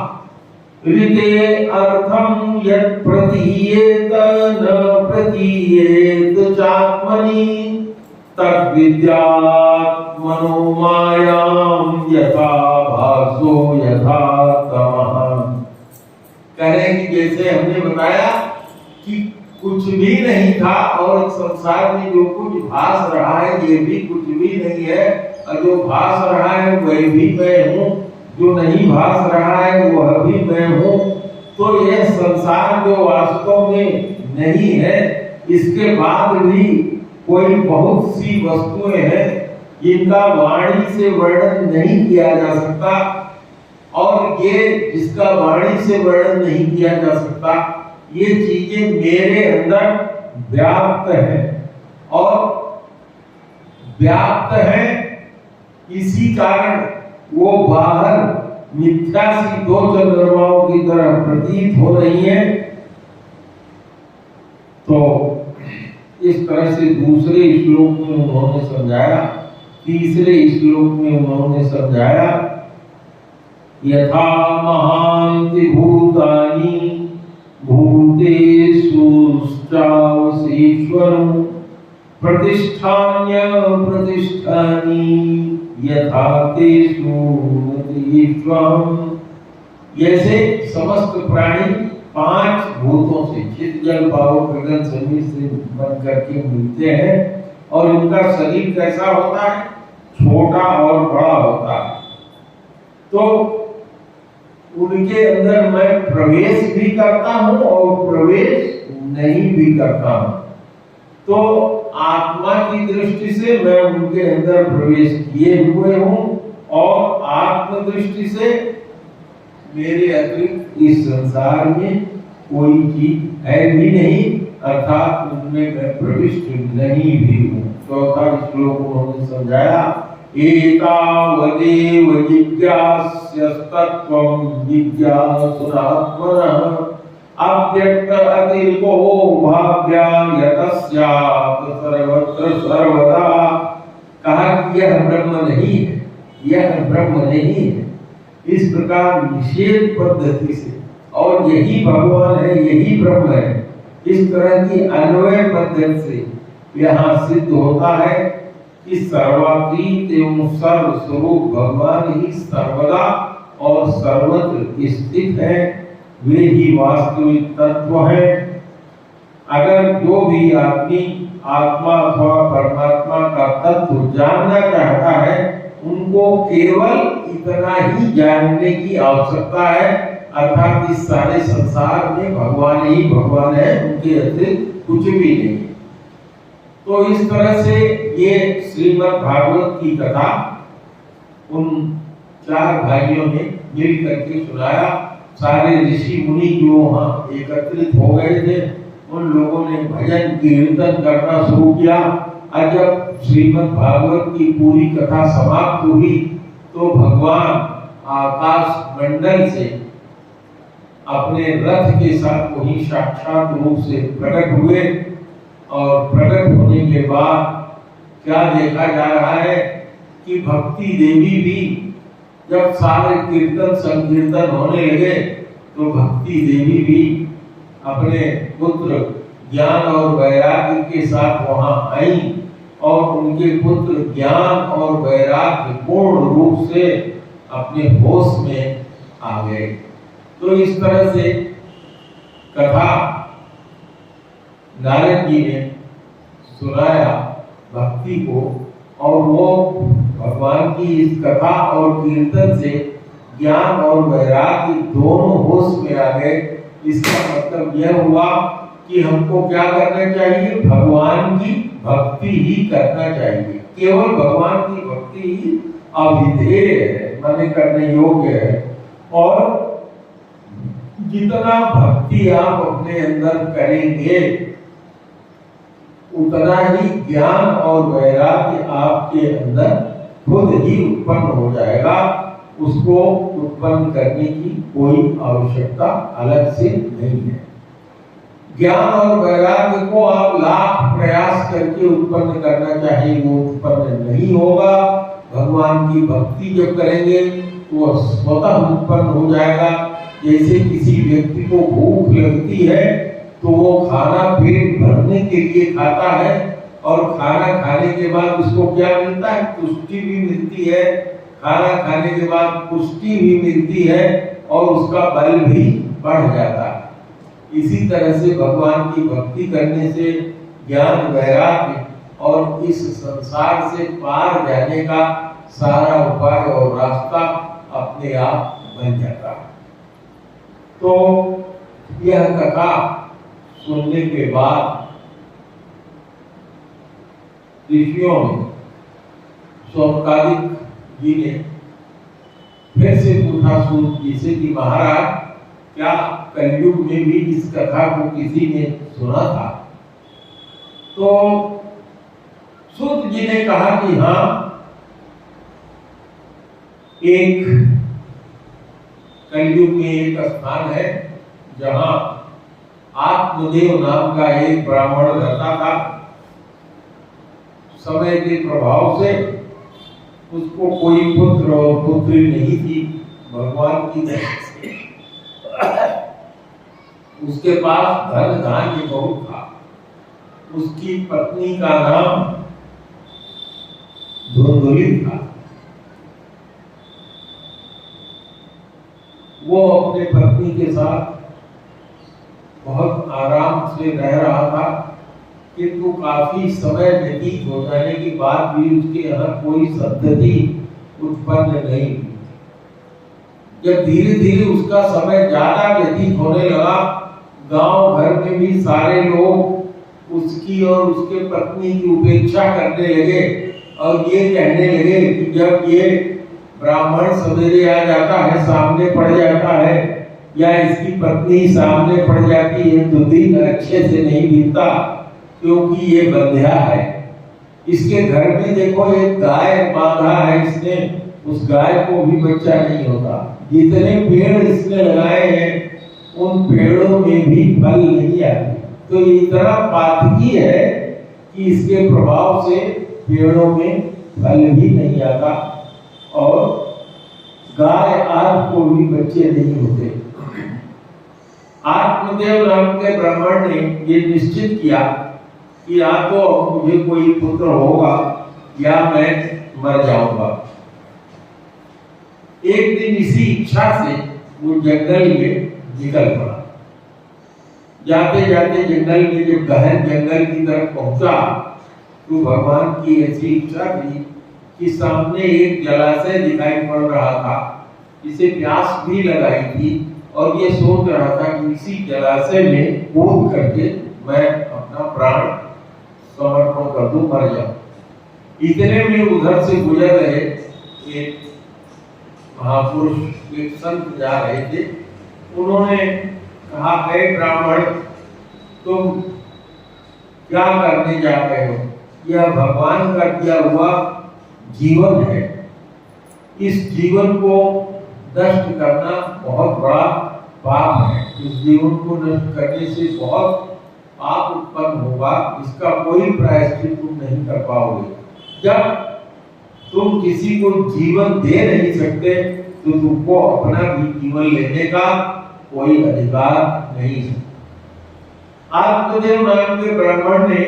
ऋते अर्थम यत् प्रतीयेत न प्रतीयेत चात्मनि तद्विद्यात् मनोमायां यथा भासो यथा तमः। कहें कि जैसे हमने बताया कि कुछ भी नहीं था और संसार में जो कुछ भास रहा है ये भी कुछ भी नहीं है, और जो भास रहा है वह भी मैं हूँ, जो नहीं भास रहा है वह भी मैं हूँ। तो यह संसार जो वास्तव में नहीं है, इसके बाद भी कोई बहुत सी वस्तुएं हैं जिनका वाणी से वर्णन नहीं किया जा सकता, और ये जिसका वाणी से वर्णन नहीं किया जा सकता, ये चीजें मेरे अंदर व्याप्त है और व्याप्त है। इसी कारण वो बाहर मिथ्या सी दो चंद्रमाओं की तरह प्रतीत हो रही है। तो इस तरह से दूसरे श्लोक में उन्होंने समझाया। तीसरे श्लोक में उन्होंने समझाया, यथा महान्ति भूतानि भूतेषु ईश्वरं प्रतिष्ठान्य प्रतिष्ठानि यथा तेषु ईश्वरम्। जैसे समस्त प्राणी पांच भूतों से, चित जल भाव गगन जमीन से बन करके मिलते हैं, और उनका शरीर कैसा होता है, छोटा और बड़ा होता है। तो उनके अंदर मैं प्रवेश भी करता हूं और प्रवेश नहीं भी करता हूं। तो आत्मा की दृष्टि से मैं उनके अंदर प्रवेश किए हुए हूं, और आत्म दृष्टि से मेरे अतिरिक्त इस संसार में कोई चीज है भी नहीं, अर्थात उनमें मैं प्रविष्ट नहीं भी हूँ। चौथा श्लोक उन्होंने समझाया, एतावदेव जिज्ञास्यस्तत्त्वं जिज्ञासुरात्मनः अव्यक्त अतिरिको भाव्या यतस्यात् सर्वत्र सर्वदा। कहा कि यह ब्रह्म नहीं है, यह ब्रह्म नहीं है। इस प्रकार निषेध पद्धति से, और यही भगवान है, यही ब्रह्म है, इस तरह की अन्वय पद्धति से यहाँ सिद्ध होता है कि सर्वातीत एवं सर्व स्वरूप भगवान ही सर्वदा और सर्वत्र स्थित है, वे ही वास्तविक तत्व है। अगर जो भी आदमी आत्मा अथवा परमात्मा का तत्व जानना चाहता है, उनको केवल इतना ही जानने की आवश्यकता है, अर्थात इस सारे संसार में भगवान ही भगवान है, उनके अतिरिक्त कुछ भी नहीं। तो इस तरह से ये श्रीमद् भागवत की कथा उन चार भाइयों ने मिल करके सुनाया। सारे ऋषि मुनि जो वहाँ एकत्रित हो गए थे, उन लोगों ने भजन कीर्तन करना शुरू किया। और जब श्रीमद् भागवत की पूरी कथा समाप्त हुई, तो भगवान आकाश मंडल से अपने रथ के साथ वही साक्षात रूप से प्रकट हुए, और प्रकट होने के बाद क्या देखा जा रहा है कि भक्ति देवी भी, जब सारे कीर्तन संकीर्तन होने लगे, तो भक्ति देवी भी अपने पुत्र ज्ञान और वैराग्य के साथ वहां आई, और उनके पुत्र ज्ञान और वैराग्य पूर्ण रूप से अपने होश में आ गए। तो इस तरह से कथा नारद जी ने सुनाया भक्ति को, और वो भगवान की इस कथा और कीर्तन से ज्ञान और वैराग्य दोनों होश में आ गए। इसका मतलब यह हुआ कि हमको क्या करना चाहिए, भगवान की भक्ति ही करना चाहिए। केवल भगवान की भक्ति ही अभिधेय है, माने करने योग्य है। और जितना भक्ति आप अपने अंदर करेंगे, उतना ही ज्ञान और वैराग्य आपके अंदर खुद ही उत्पन्न हो जाएगा। उसको उत्पन्न करने की कोई आवश्यकता अलग से नहीं है। ज्ञान और वैराग्य को आप लाख प्रयास करके उत्पन्न करना चाहिए, वो उत्पन्न नहीं होगा। भगवान की भक्ति जब करेंगे, वो स्वतः उत्पन्न हो जाएगा। जैसे किसी व्यक्ति को भूख लगती है तो वो खाना पेट भरने के लिए खाता है, और खाना खाने के बाद उसको क्या मिलता है? पुष्टि भी मिलती है। खाना खाने के बाद पुष्टि भी मिलती है और उसका बल भी बढ़ जाता है। इसी तरह से भगवान की भक्ति करने से ज्ञान, वैराग्य और इस संसार से पार जाने का सारा उपाय और रास्ता अपने आप बन जाता है। तो यह कथा सुनने के बाद ऋषियों ने, शौनकादिक जी ने फिर से पूछा सूत जी से कि महाराज, क्या कलयुग में भी इस कथा को किसी ने सुना था? तो सूत जी ने कहा कि हाँ, एक कलयुग में एक स्थान है जहां आत्मदेव नाम का एक ब्राह्मण रहता था। समय के प्रभाव से उसको कोई पुत्र और पुत्री नहीं थी। भगवान की दया से उसके पास धन धान्य बहुत था। उसकी पत्नी का नाम धुंधुली था। वो अपने पत्नी के साथ बहुत आराम से रह रहा था, किंतु काफी समय व्यतीत हो जाने के बाद भी उसके यहाँ कोई संतति उत्पन्न नहीं हुई। जब धीरे धीरे उसका समय ज्यादा व्यतीत होने लगा, गांव भर में भी सारे लोग उसकी और उसके पत्नी की उपेक्षा करने लगे और ये कहने लगे कि जब ये ब्राह्मण सवेरे आ जाता है, सामने पड़ जाता है, या इसकी पत्नी सामने पड़ जाती है, तो दिन अच्छे से नहीं बीतता, क्योंकि ये बंध्या है। इसके घर में देखो एक गाय बांधा है इसने, उस गाय को भी बच्चा नहीं होता। जितने पेड़ इसने लगाए हैं उन पेड़ों में भी फल नहीं आते। तो ये इतना पातकी है कि इसके प्रभाव से पेड़ों में फल भी नहीं आता और गाय आदि को भी बच्चे नहीं होते। आत्मदेव नाम के ब्राह्मण ने ये निश्चित किया कि या तो मुझे कोई पुत्र होगा या मैं मर जाऊंगा। एक दिन इसी इच्छा से वो जंगल में निकल पड़ा। जाते जाते जंगल में जब गहन जंगल की तरफ पहुंचा तो भगवान की ऐसी इच्छा थी कि सामने एक जलाशय दिखाई पड़ रहा था। इसे प्यास भी लगाई थी और ये सोच रहा था कि इसी जलाशय में कूद करके मैं अपना प्राण समर्पण कर दूं, मर जाऊं। इतने में उधर से गुजर रहे एक महापुरुष, एक संत जा रहे थे। उन्होंने कहा, हे ब्राह्मण, तुम क्या करने जा रहे हो? यह भगवान का दिया हुआ जीवन है। इस जीवन को नष्ट करना बहुत बड़ा पाप है। इस जीवन को नष्ट करने से बहुत पाप उत्पन्न होगा, इसका कोई प्रायश्चित तुम नहीं कर पाओगे। जब तुम किसी को जीवन दे नहीं सकते तो तुमको अपना भी जीवन लेने का कोई अधिकार नहीं है। आत्मदेव नाम के ब्राह्मण ने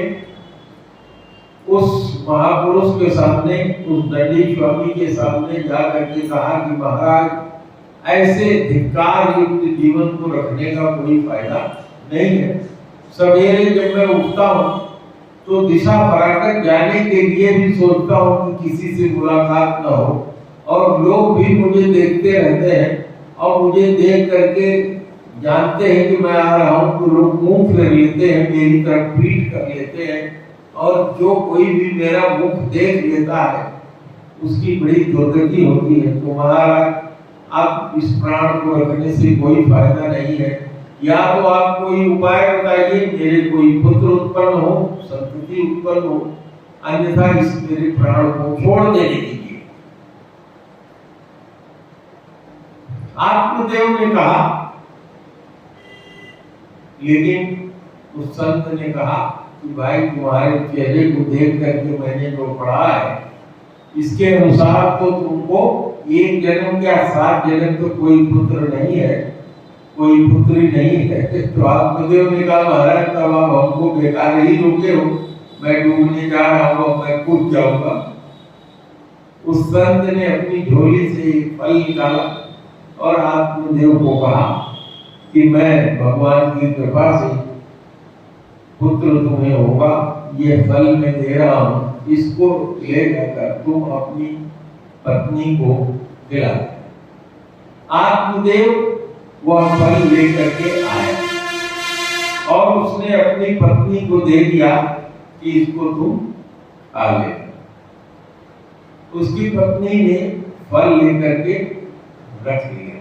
उस महापुरुष के सामने, उस दंडी स्वामी के सामने जाकर के कहा कि महाराज, ऐसे धिक्कार युक्त जीवन को रखने का कोई फायदा नहीं है। सवेरे जब मैं उठता हूँ तो दिशा फराकर जाने के लिए भी सोचता हूँ कि किसी से मुलाकात न हो, और लोग भी मुझे देखते रहते हैं और मुझे देख करके जानते हैं कि मैं आ रहा हूँ तो लोग मुंह फेर लेते हैं, मेरी तरफ पीठ कर लेते हैं, और जो कोई भी मेरा मुख देख लेता है उसकी बड़ी दुर्गति होती है। तो महाराज, अब इस प्राण को रखने से कोई फायदा नहीं है। या तो आप कोई उपाय बताइए, मेरे कोई पुत्र उत्पन्न हो, संतति उत्पन्न हो, अन्यथा इस मेरे प्राण को छोड़ देने दीजिए। आत्मदेव ने कहा, लेकिन उस संत ने कहा कि भाई, तुम्हारे चेहरे को देख करके मैंने जो पढ़ा है इसके अनुसार तो तुमको एक जन्म क्या 7 जन्म तो कोई पुत्र नहीं है, कोई पुत्री नहीं है। तो आत्मदेव ने कहा महाराज तब आप हमको बेकार ही रोके हो, मैं डूबने जा रहा हूँ, मैं कूद जाऊंगा। उस संत ने अपनी झोली से एक फल निकाला और आत्मदेव को कहा कि मैं भगवान की कृपा से पुत्र तुम्हें होगा, ये फल मैं दे रहा हूँ, इसको ले जाकर तुम अपनी पत्नी को खिला। आत्मदेव वह फल लेकर के आया और उसने अपनी पत्नी को दे दिया कि इसको तुम खा ले। उसकी पत्नी ने फल लेकर के रख लिया,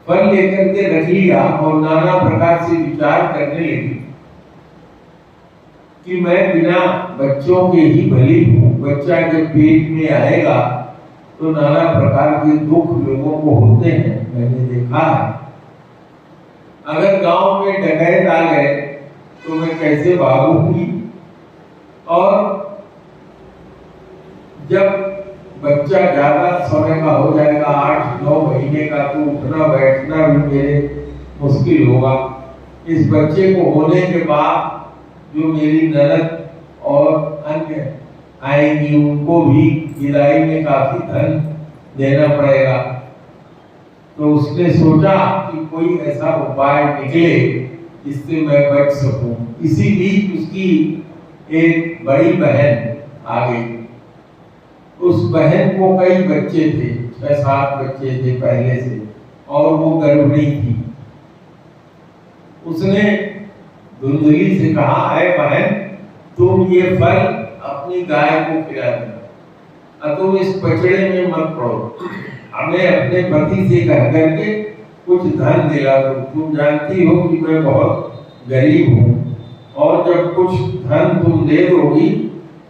फल लेकर के रख लिया और नाना प्रकार से विचार करने लगी कि मैं बिना बच्चों के ही भली हूं। बच्चा जब पेट में आएगा तो नाना प्रकार के दुख लोगों को होते हैं, मैंने देखा है। अगर गांव में डकैत आ गए तो मैं कैसे भागूंगी, और जब बच्चा ज्यादा समय का हो जाएगा 8-9 महीने का, तो उठना बैठना भी मेरे मुश्किल होगा। इस बच्चे को होने के बाद जो मेरी ननद और अन्य आएंगी उनको भी विदाई में काफी धन देना पड़ेगा। तो उसने सोचा कि कोई ऐसा उपाय निकले जिससे मैं बच सकूं। इसी बीच उसकी एक बड़ी बहन आ गई। उस बहन को कई बच्चे थे, 6-7 बच्चे थे पहले से, और वो गर्भिणी थी। उसने धुंधली से कहा, अरे बहन तुम ये फल अपनी गाय को खिला देना, तुम इस पचड़े में मत पड़ो, हमें अपने पति से कह करके कुछ धन दिला दो। तुम जानती हो कि मैं बहुत गरीब हूँ, और जब कुछ धन तुम दे दोगी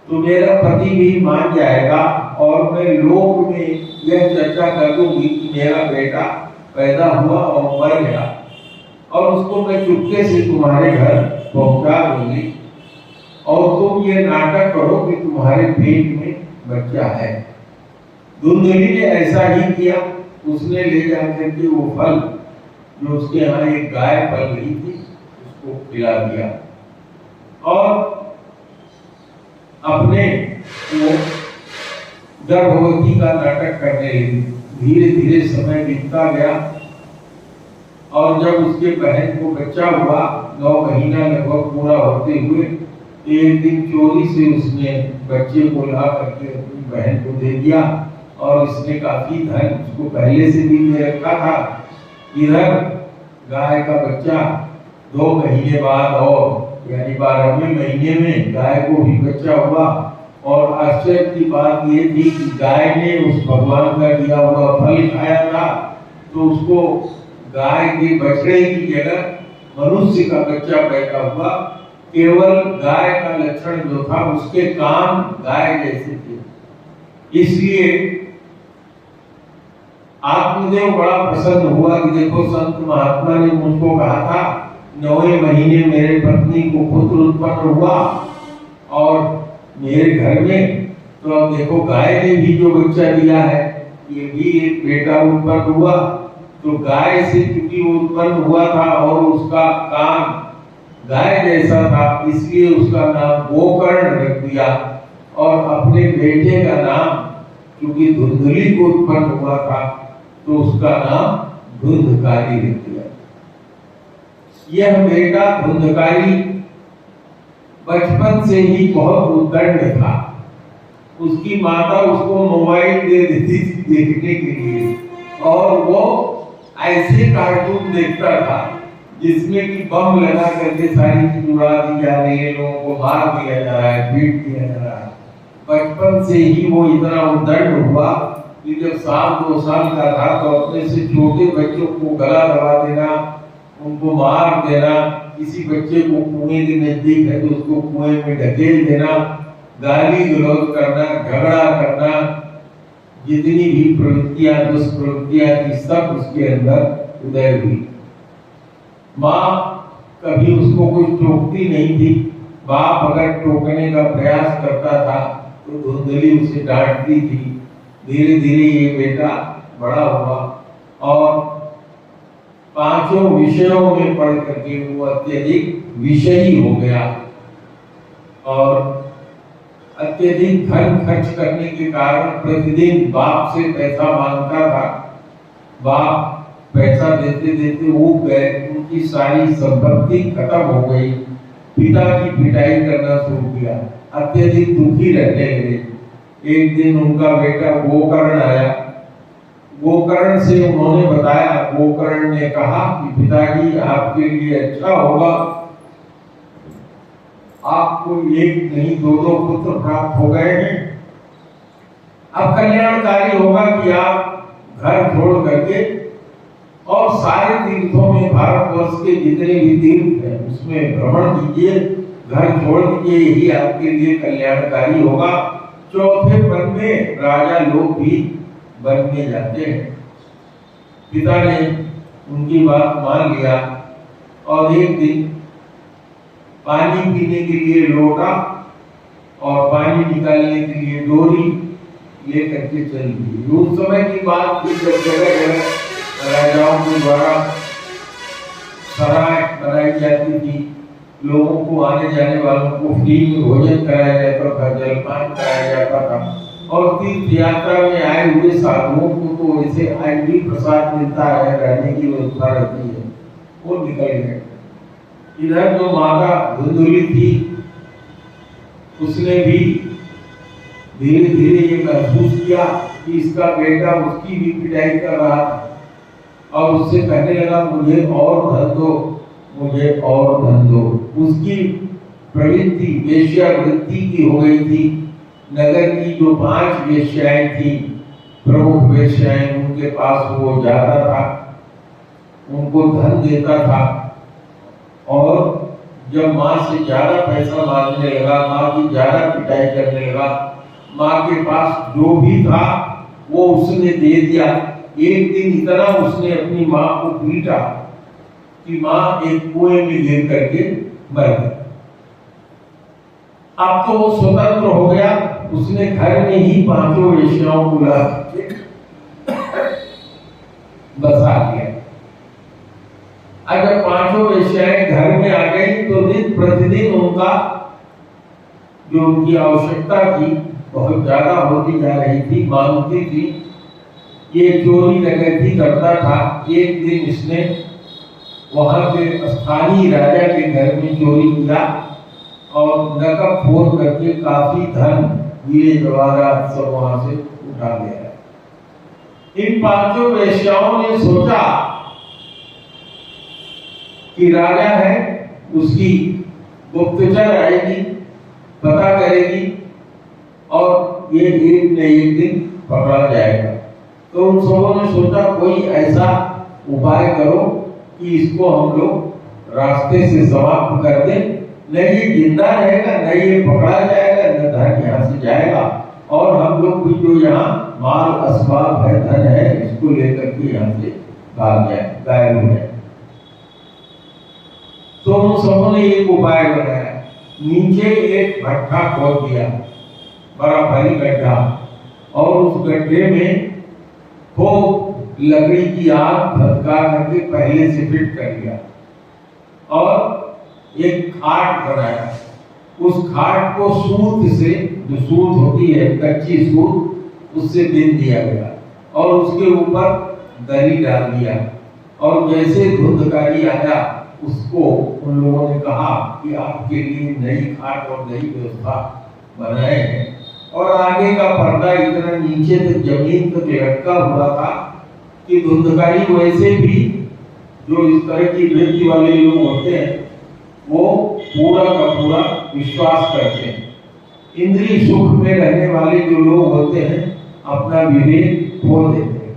तो मेरा पति भी मान जाएगा और मैं लोक में यह चर्चा कर दूंगी कि मेरा बेटा पैदा हुआ और मर गया, और उसको मैं चुपके से तुम्हारे घर पहुंचा दूंगी, और तुम ये नाटक करो कि तुम्हारे पेट में बच्चा है। धुंधली ने ऐसा ही किया। उसने ले जाकर के वो फल जो उसके यहाँ एक गाय पल रही थी उसको खिला दिया, और अपने वो गर्भवती का नाटक करने लगी। धीरे धीरे समय बीतता गया, और जब उसके बहन को बच्चा हुआ, 9 महीना लगभग पूरा होते हुए, एक दिन चोरी से उसने बच्चे को ला करके अपनी बहन को दे दिया, और इसने काफी धन उसको पहले से भी दे रखा था। इधर गाय का बच्चा 2 महीने बाद, और यानी 12वें महीने में गाय को भी बच्चा हुआ। और आश्चर्य की बात ये थी कि गाय ने उस भगवान का दिया हुआ फल खाया था, तो उसको गाय के बछड़े की जगह मनुष्य का बच्चा पैदा हुआ। केवल गाय का लक्षण जो था, उसके कान गाय जैसे थे। इसलिए आत्मदेव बड़ा प्रसन्न हुआ कि देखो संत महात्मा ने मुझको कहा था 9वें महीने मेरे पत्नी को पुत्र उत्पन्न हुआ और मेरे घर में, तो अब देखो गाय ने भी जो बच्चा दिया है, ये भी एक बेटा उत्पन्न हुआ। तो गाय से क्योंकि वो उत्पन्न हुआ था और उसका कान गाय जैसा था, इसलिए उसका नाम गोकर्ण रख दिया, और अपने बेटे का नाम, क्योंकि धुंधली को उत्पन्न हुआ था तो उसका नाम धुंधकारी रख दिया। यह बेटा धुंधकारी बचपन से ही बहुत उद्दंड था। उसकी माता उसको मोबाइल दे देती थी देखने के लिए, और वो ऐसे कार्टून देखता था जिसमें कि बम लगा करके सारी चीज उड़ा दी जा रही है, लोगों को मार दिया जा रहा है, पीट दिया जा रहा है। बचपन से ही वो इतना उद्दंड हुआ कि जब 1-2 साल का था तो अपने से छोटे बच्चों को गला दबा देना, उनको मार देना, किसी बच्चे को कुएं के नजदीक है तो उसको कुएं में ढकेल देना, गाली गलौज करना, झगड़ा करना, जितनी भी प्रवृत्तियां दुष्प्रवृत्तियां थी सब उसके अंदर उदय हुई। माँ कभी उसको कोई टोकती नहीं थी। बाप अगर टोकने का प्रयास करता था तो धुंधली उसे डांटती थी। धीरे धीरे ये बेटा बड़ा हुआ और पांचों विषयों में पढ़ करके वो अत्यधिक विषयी हो गया और अत्यधिक धन खर्च करने के कारण प्रतिदिन बाप से पैसा मांगता था। बाप पैसा देते देते ऊब गए, उनकी सारी संपत्ति खत्म हो गई। पिता की पिटाई करना शुरू किया, अत्यधिक दुखी रहने लगे। एक दिन उनका बेटा गोकर्ण आया। गोकर्ण से उन्होंने बताया, गोकर्ण ने कहा कि पिताजी आपके लिए अच्छा होगा, आपको एक नहीं दो पुत्र प्राप्त हो गए हैं। अब कल्याणकारी होगा कि आप घर छोड़ करके और सारे तीर्थों में, भारतवर्ष के जितने भी तीर्थ हैं उसमें भ्रमण कीजिए, घर छोड़ दीजिए, यही आपके लिए कल्याणकारी होगा। चौथे पद में राजा लोग भी बनने जाते हैं। पिता ने उनकी बात मान लिया और एक दिन पानी पीने के लिए लोटा और पानी निकालने के लिए डोरी लेकर के चल दी। उस समय की बात थी जब जगह जगह राजाओं के द्वारा सराय बनाई जाती थी, लोगों को, आने जाने वालों को फ्री में भोजन कराया जाता था, जलपान कराया जाता था और तीर्थ यात्रा में आए हुए साधुओं को तो ऐसे आज भी प्रसाद मिलता है, रहने की व्यवस्था रहती है। वो निकल गए। इधर जो माता धुंधली थी उसने भी धीरे धीरे ये महसूस किया कि इसका बेटा उसकी भी पिटाई कर रहा था और उससे कहने लगा, मुझे और धन दो, मुझे और धन दो। उसकी प्रवृत्ति वेश्यावृत्ति की हो गई थी। नगर की जो 5 वेश्याएं थी, प्रमुख वेश्याएं, उनके पास वो जाता था, उनको धन देता था और जब माँ से ज्यादा पैसा मांगने लगा, माँ की ज्यादा पिटाई करने लगा, माँ के पास जो भी था वो उसने दे दिया। एक दिन इतना उसने अपनी माँ को पीटा कि माँ एक कुएं में गिर करके मर गई। अब तो वो स्वतंत्र हो गया, उसने घर में ही 5 वेश्याओं को ला बसा लिया। अगर 5 वेश्याएं घर में आ गई तो दिन प्रतिदिन उनका जो उनकी आवश्यकता थी बहुत ज्यादा होती जा रही थी, मांगती थी। ये चोरी डकैती करता था। एक दिन इसने वहां के स्थानीय राजा के घर में चोरी किया और नकब फोड़ करके काफी धन, हीरे जवाहरात सब वहां से उठा लिया। इन 5 वेश्याओं ने सोचा कि राजा है, उसकी गुप्तचर आएगी, पता करेगी और ये एक न एक दिन पकड़ा जाएगा। तो उन सबों ने सोचा कोई ऐसा उपाय करो कि इसको हम लोग रास्ते से समाप्त कर दें, न ये जिंदा रहेगा, न ये पकड़ा जाएगा, न धन यहाँ से जाएगा और हम लोग भी जो यहाँ माल असबाब है, धन है, इसको लेकर के यहाँ से भाग जाए, गायब हो जाए। तो उन सबों ने एक उपाय बनाया। नीचे एक भट्ठा खोद दिया, बड़ा भारी गड्ढा, और उस गड्ढे में खूब लकड़ी की आग धधका करके पहले से फिट कर दिया और एक खाट बनाया। उस खाट को सूत से, जो सूत होती है कच्ची सूत, उससे बिन दिया गया और उसके ऊपर दरी डाल दिया। और जैसे धुंधकारी आया उसको उन लोगों ने कहा कि आपके लिए नई खाट और नई व्यवस्था बनाए हैं। और आगे का पर्दा इतना नीचे तक जमीन तक लटका हुआ था कि धुंधकारी वैसे भी जो इस तरह की वृत्ति वाले लोग होते हैं वो पूरा का पूरा विश्वास करते हैं। इंद्रिय सुख में रहने वाले जो लोग होते हैं अपना विवेक खो देते हैं।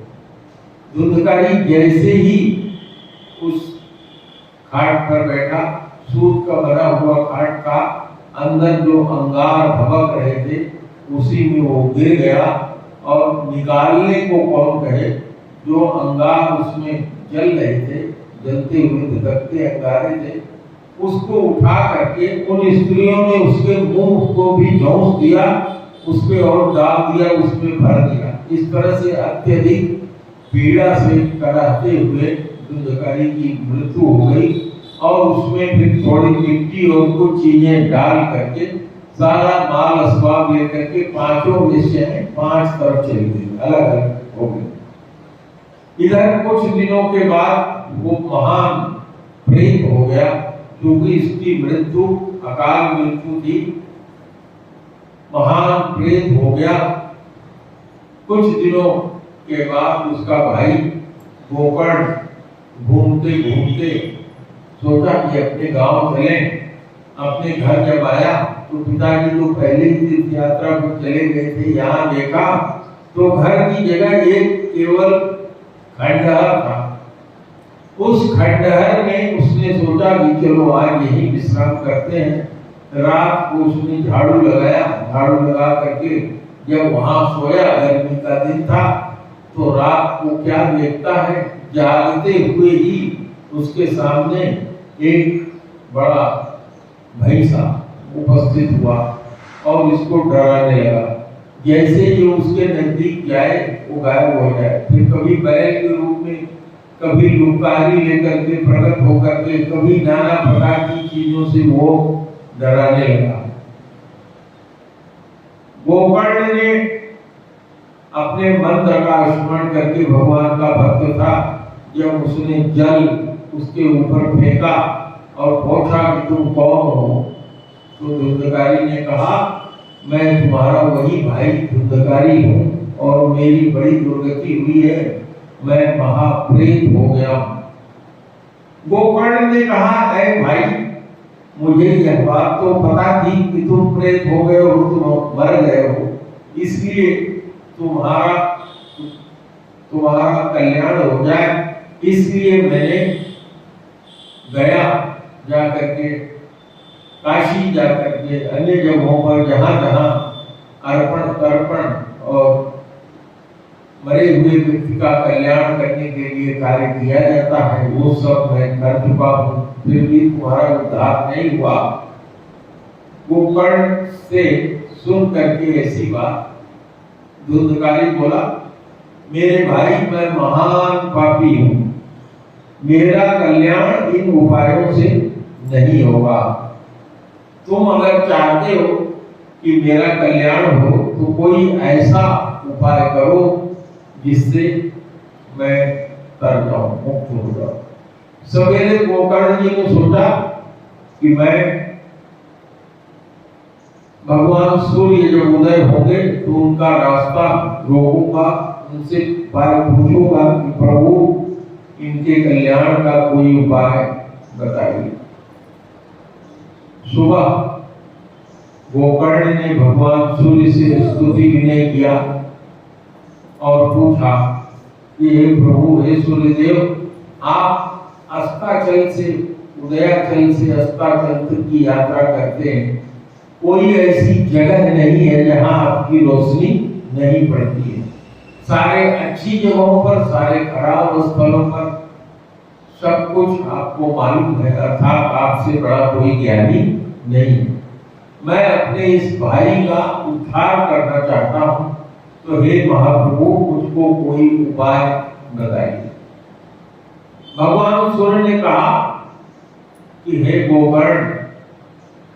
धुंधकारी जैसे ही उस खाट पर बैठा, सूत का बना हुआ खाट का अंदर जो अंगार भभक रहे थे उसी में वो गिर गया और निकालने को कौन कहे, जो अंगार उसमें जल रहे थे, जलते हुए धधकते अंगारे थे, उसको उठा करके उन स्त्रियों ने उसके मुंह को भी झोंस दिया उसमें और डाल दिया, उसमें भर दिया। इस तरह से अत्यधिक पीड़ा से कराहते हुए धुंधकारी की मृत्यु हो गई और उसमें फिर थोड़ी मिट्टी और कुछ चीजें डाल करके सारा माल असबाब लेकर के पांचों वेश्या में 5 तरफ चली गई, अलग अलग हो गई। इधर कुछ दिनों के बाद वो महान प्रेत हो गया, क्योंकि इसकी मृत्यु अकाल मृत्यु थी। महान प्रेत हो गया। कुछ दिनों के बाद उसका भाई गोकर्ण घूमते घूमते सोचा कि अपने गांव चलें। अपने घर जब आया तो पिताजी तो पहले ही तीर्थ यात्रा पर चले गए थे, यहाँ देखा तो घर की जगह एक केवल खंडहर था। उस खंडहर में उसने सोचा कि चलो आज यही विश्राम करते हैं। रात को उसने झाड़ू लगाया, झाड़ू लगा करके जब वहां सोया, गर्मी का दिन था, तो रात को क्या देखता है, जागते हुए ही उसके सामने एक बड़ा भैंसा उपस्थित हुआ और इसको डराने लगा। जैसे ही उसके नजदीक जाए वो गायब हो जाए। फिर कभी बैल के रूप में, कभी लुकारी लेकर के प्रकट होकर के, कभी नाना प्रकार की चीजों से वो डराने लगा। गोकर्ण ने अपने मंत्र का स्मरण करके, भगवान का भक्त था, जब उसने जल उसके ऊपर फेंका और पूछा कि तुम कौन हो, तो धुंधकारी ने कहा मैं तुम्हारा वही भाई धुंधकारी हूँ और मेरी बड़ी दुर्गति हुई है, मैं महाप्रेत हो गया हूँ। गोकर्ण ने कहा ऐ भाई, मुझे यह बात तो पता थी कि तुम प्रेत हो गए हो, तुम मर गए हो, इसलिए तुम्हारा कल्याण हो जाए, इसलिए मैंने गया जाकर के, काशी जाकर के, अन्य जगहों पर जहां जहां अर्पण तर्पण और मरे हुए व्यक्ति का कल्याण करने के लिए कार्य किया जाता है, वो सब मैं कर चुका हूँ, फिर भी तुम्हारा उद्धार नहीं हुआ। गोकर्ण से सुन करके ऐसी बात धुंधकारी बोला, मेरे भाई मैं महान पापी हूँ, मेरा कल्याण इन उपायों से नहीं होगा। तुम अगर चाहते हो कि मेरा कल्याण हो तो कोई ऐसा उपाय करो जिससे मैं तर जाऊं, मुक्त हो जाऊं। सवेरे गोकर्ण जी ने सोचा कि मैं भगवान सूर्य जब उदय होंगे तो उनका रास्ता रोकूंगा, उनसे पूछूंगा कि प्रभु इनके कल्याण का कोई उपाय बताइए। सुबह गोकर्ण ने भगवान सूर्य से स्तुति विनय किया और पूछा कि हे प्रभु, हे सूर्यदेव, आप अस्ताचल से उदयाचल से अस्ताचल तक की यात्रा करते हैं, कोई ऐसी जगह नहीं है जहां आपकी रोशनी नहीं पड़ती है। सारे अच्छी जगहों पर, सारे खराब स्थलों पर सब कुछ आपको मालूम है, अर्थात आपसे बड़ा कोई ज्ञानी नहीं। मैं अपने इस भाई का उद्धार करना चाहता हूं, तो हे महाप्रभु मुझको कोई उपाय बताइए। भगवान सूर्य ने कहा कि हे गोकर्ण,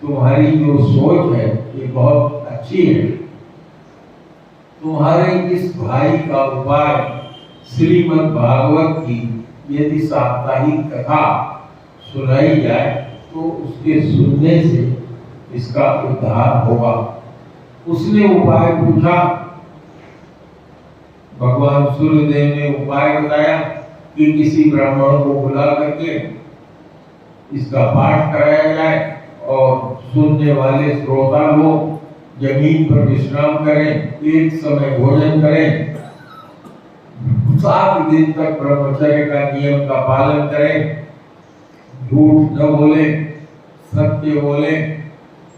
तुम्हारी जो सोच है ये बहुत अच्छी है। तुम्हारे इस भाई का उपाय श्रीमद् भागवत की यदि साप्ताहिक कथा सुनाई जाए तो उसके सुनने से इसका उद्धार होगा। उसने उपाय पूछा, भगवान सूर्यदेव ने उपाय बताया कि किसी ब्राह्मण को बुला करके इसका पाठ कराया जाए और सुनने वाले श्रोता लोग जमीन पर विश्राम करें, एक समय भोजन करें, 7 दिन तक ब्रह्मचर्य का नियम का पालन करें, झूठ न बोले, सत्य बोले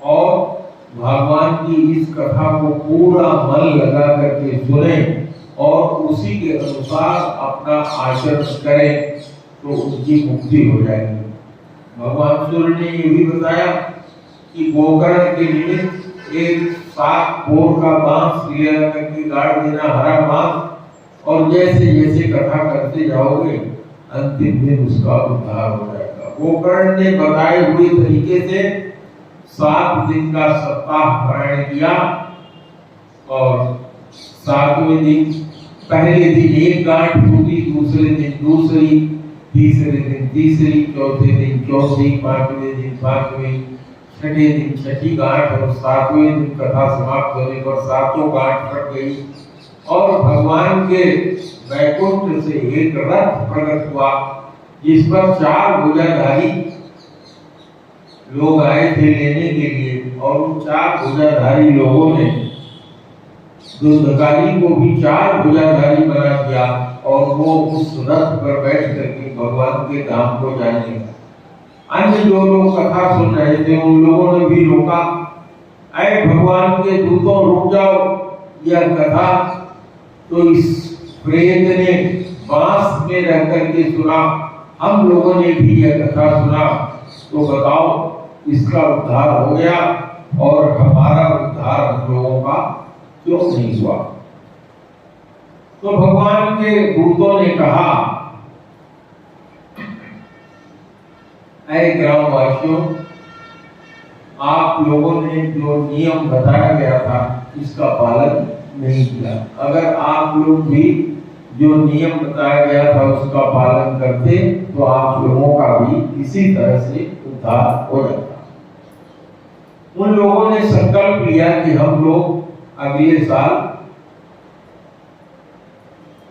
और भगवान की इस कथा को पूरा मन लगा करके सुने और उसी के अनुसार अपना आचरण करें तो उसकी मुक्ति हो जाएगी। भगवान सूर्य ने ये भी बताया कि गोकर्ण के निमित्त एक 7 पोर का बांस लिया करके गाड़ देना, हरा बांस, और जैसे जैसे कथा करते जाओगे अंतिम दिन उसका उद्धार हो जाएगा। गोकर्ण ने बताए हुए तरीके से 7 दिन का सप्ताह पारायण किया और 7वें दिन पहले दिन एक गांठ होगी, दूसरे दिन दूसरी, तीसरे दिन तीसरी, चौथे दिन चौथी, 5वें दिन 5वीं, छठे दिन छठी गांठ और 7वें दिन कथा समाप्त होने पर 7 गांठ कट गई और भगवान के वैकुंठ से एक रथ प्रकट हुआ जिस पर 4 भुजाधारी लोग आए थे लेने के लिए, और उन 4 भुजाधारी लोगों ने दुर्धकारी को भी 4 भुजाधारी बना दिया और वो उस रथ पर बैठ करके भगवान के धाम को जाने लगा। अन्य जो लोग कथा सुन रहे थे उन लोगों ने भी रोका, ऐ भगवान के दूतों रुक जाओ, यह कथा तो इस प्रेत ने बांस में रह करके सुना, हम लोगों ने भी यह कथा सुना, तो बताओ इसका उद्धार हो गया और हमारा उद्धार हम लोगों का क्यों नहीं हुआ। तो भगवान के दूतों ने कहा, ऐ ग्रामवासियों, आप लोगों ने जो नियम बताया गया था इसका पालन नहीं किया। अगर आप लोग भी जो नियम बताया गया था उसका पालन करते तो आप लोगों का भी इसी तरह से उद्धार हो जाता। उन लोगों ने संकल्प लिया कि हम लोग अगले साल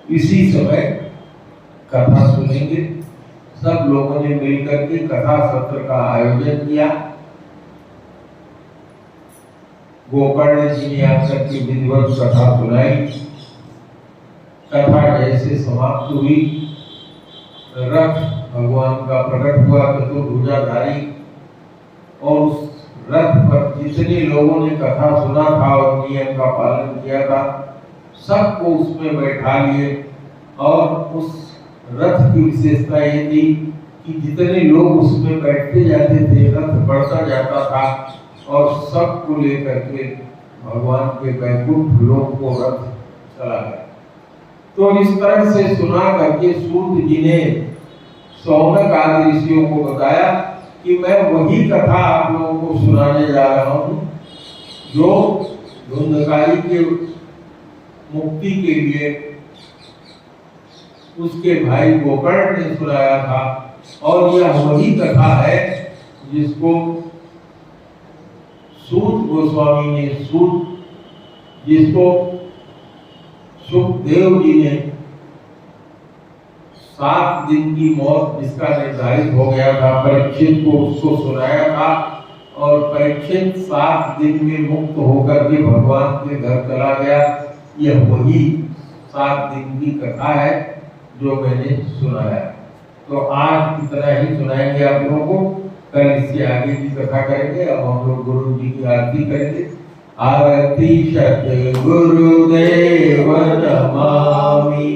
इसी समय कथा सुनेंगे। सब लोगों ने मिलकर के कथा सत्र का आयोजन किया। गोकर्ण जी ने आकर के विधिवत कथा सुनाई। कथा जैसे समाप्त हुई, रथ भगवान का प्रकट हुआ चतुर्भुजाधारी, और उस रथ पर जितने लोगों ने कथा सुना था और नियम का पालन किया था सबको उसमें बैठा लिए। और उस रथ की विशेषता ये थी कि जितने लोग उसमें बैठते जाते थे रथ बढ़ता जाता था और सबको लेकर के भगवान के वैकुंठ लोक को रथ चला गया। तो इस तरह से सुना करके सूत जी ने सौनक आदि ऋषियों को बताया कि मैं वही कथा आप लोगों को सुनाने जा रहा हूँ जो धुंधकारी के मुक्ति के लिए उसके भाई गोकर्ण ने सुनाया था। और यह वही कथा है जिसको सूत गोस्वामी ने जिसको सुखदेव जी ने 7 दिन की मौत जिसका निर्धारित हो गया था परीक्षित को उसको सुनाया था। और परीक्षित 7 दिन में मुक्त होकर के भगवान के घर चला गया। यह वही 7 दिन की कथा है जो मैंने सुनाया। तो आज इतना ही सुनाएंगे आप लोगों को, कल इससे आगे की कथा करेंगे। अब हम लोग गुरु जी की आरती करेंगे। आरती सत गुरुदेव नमामि।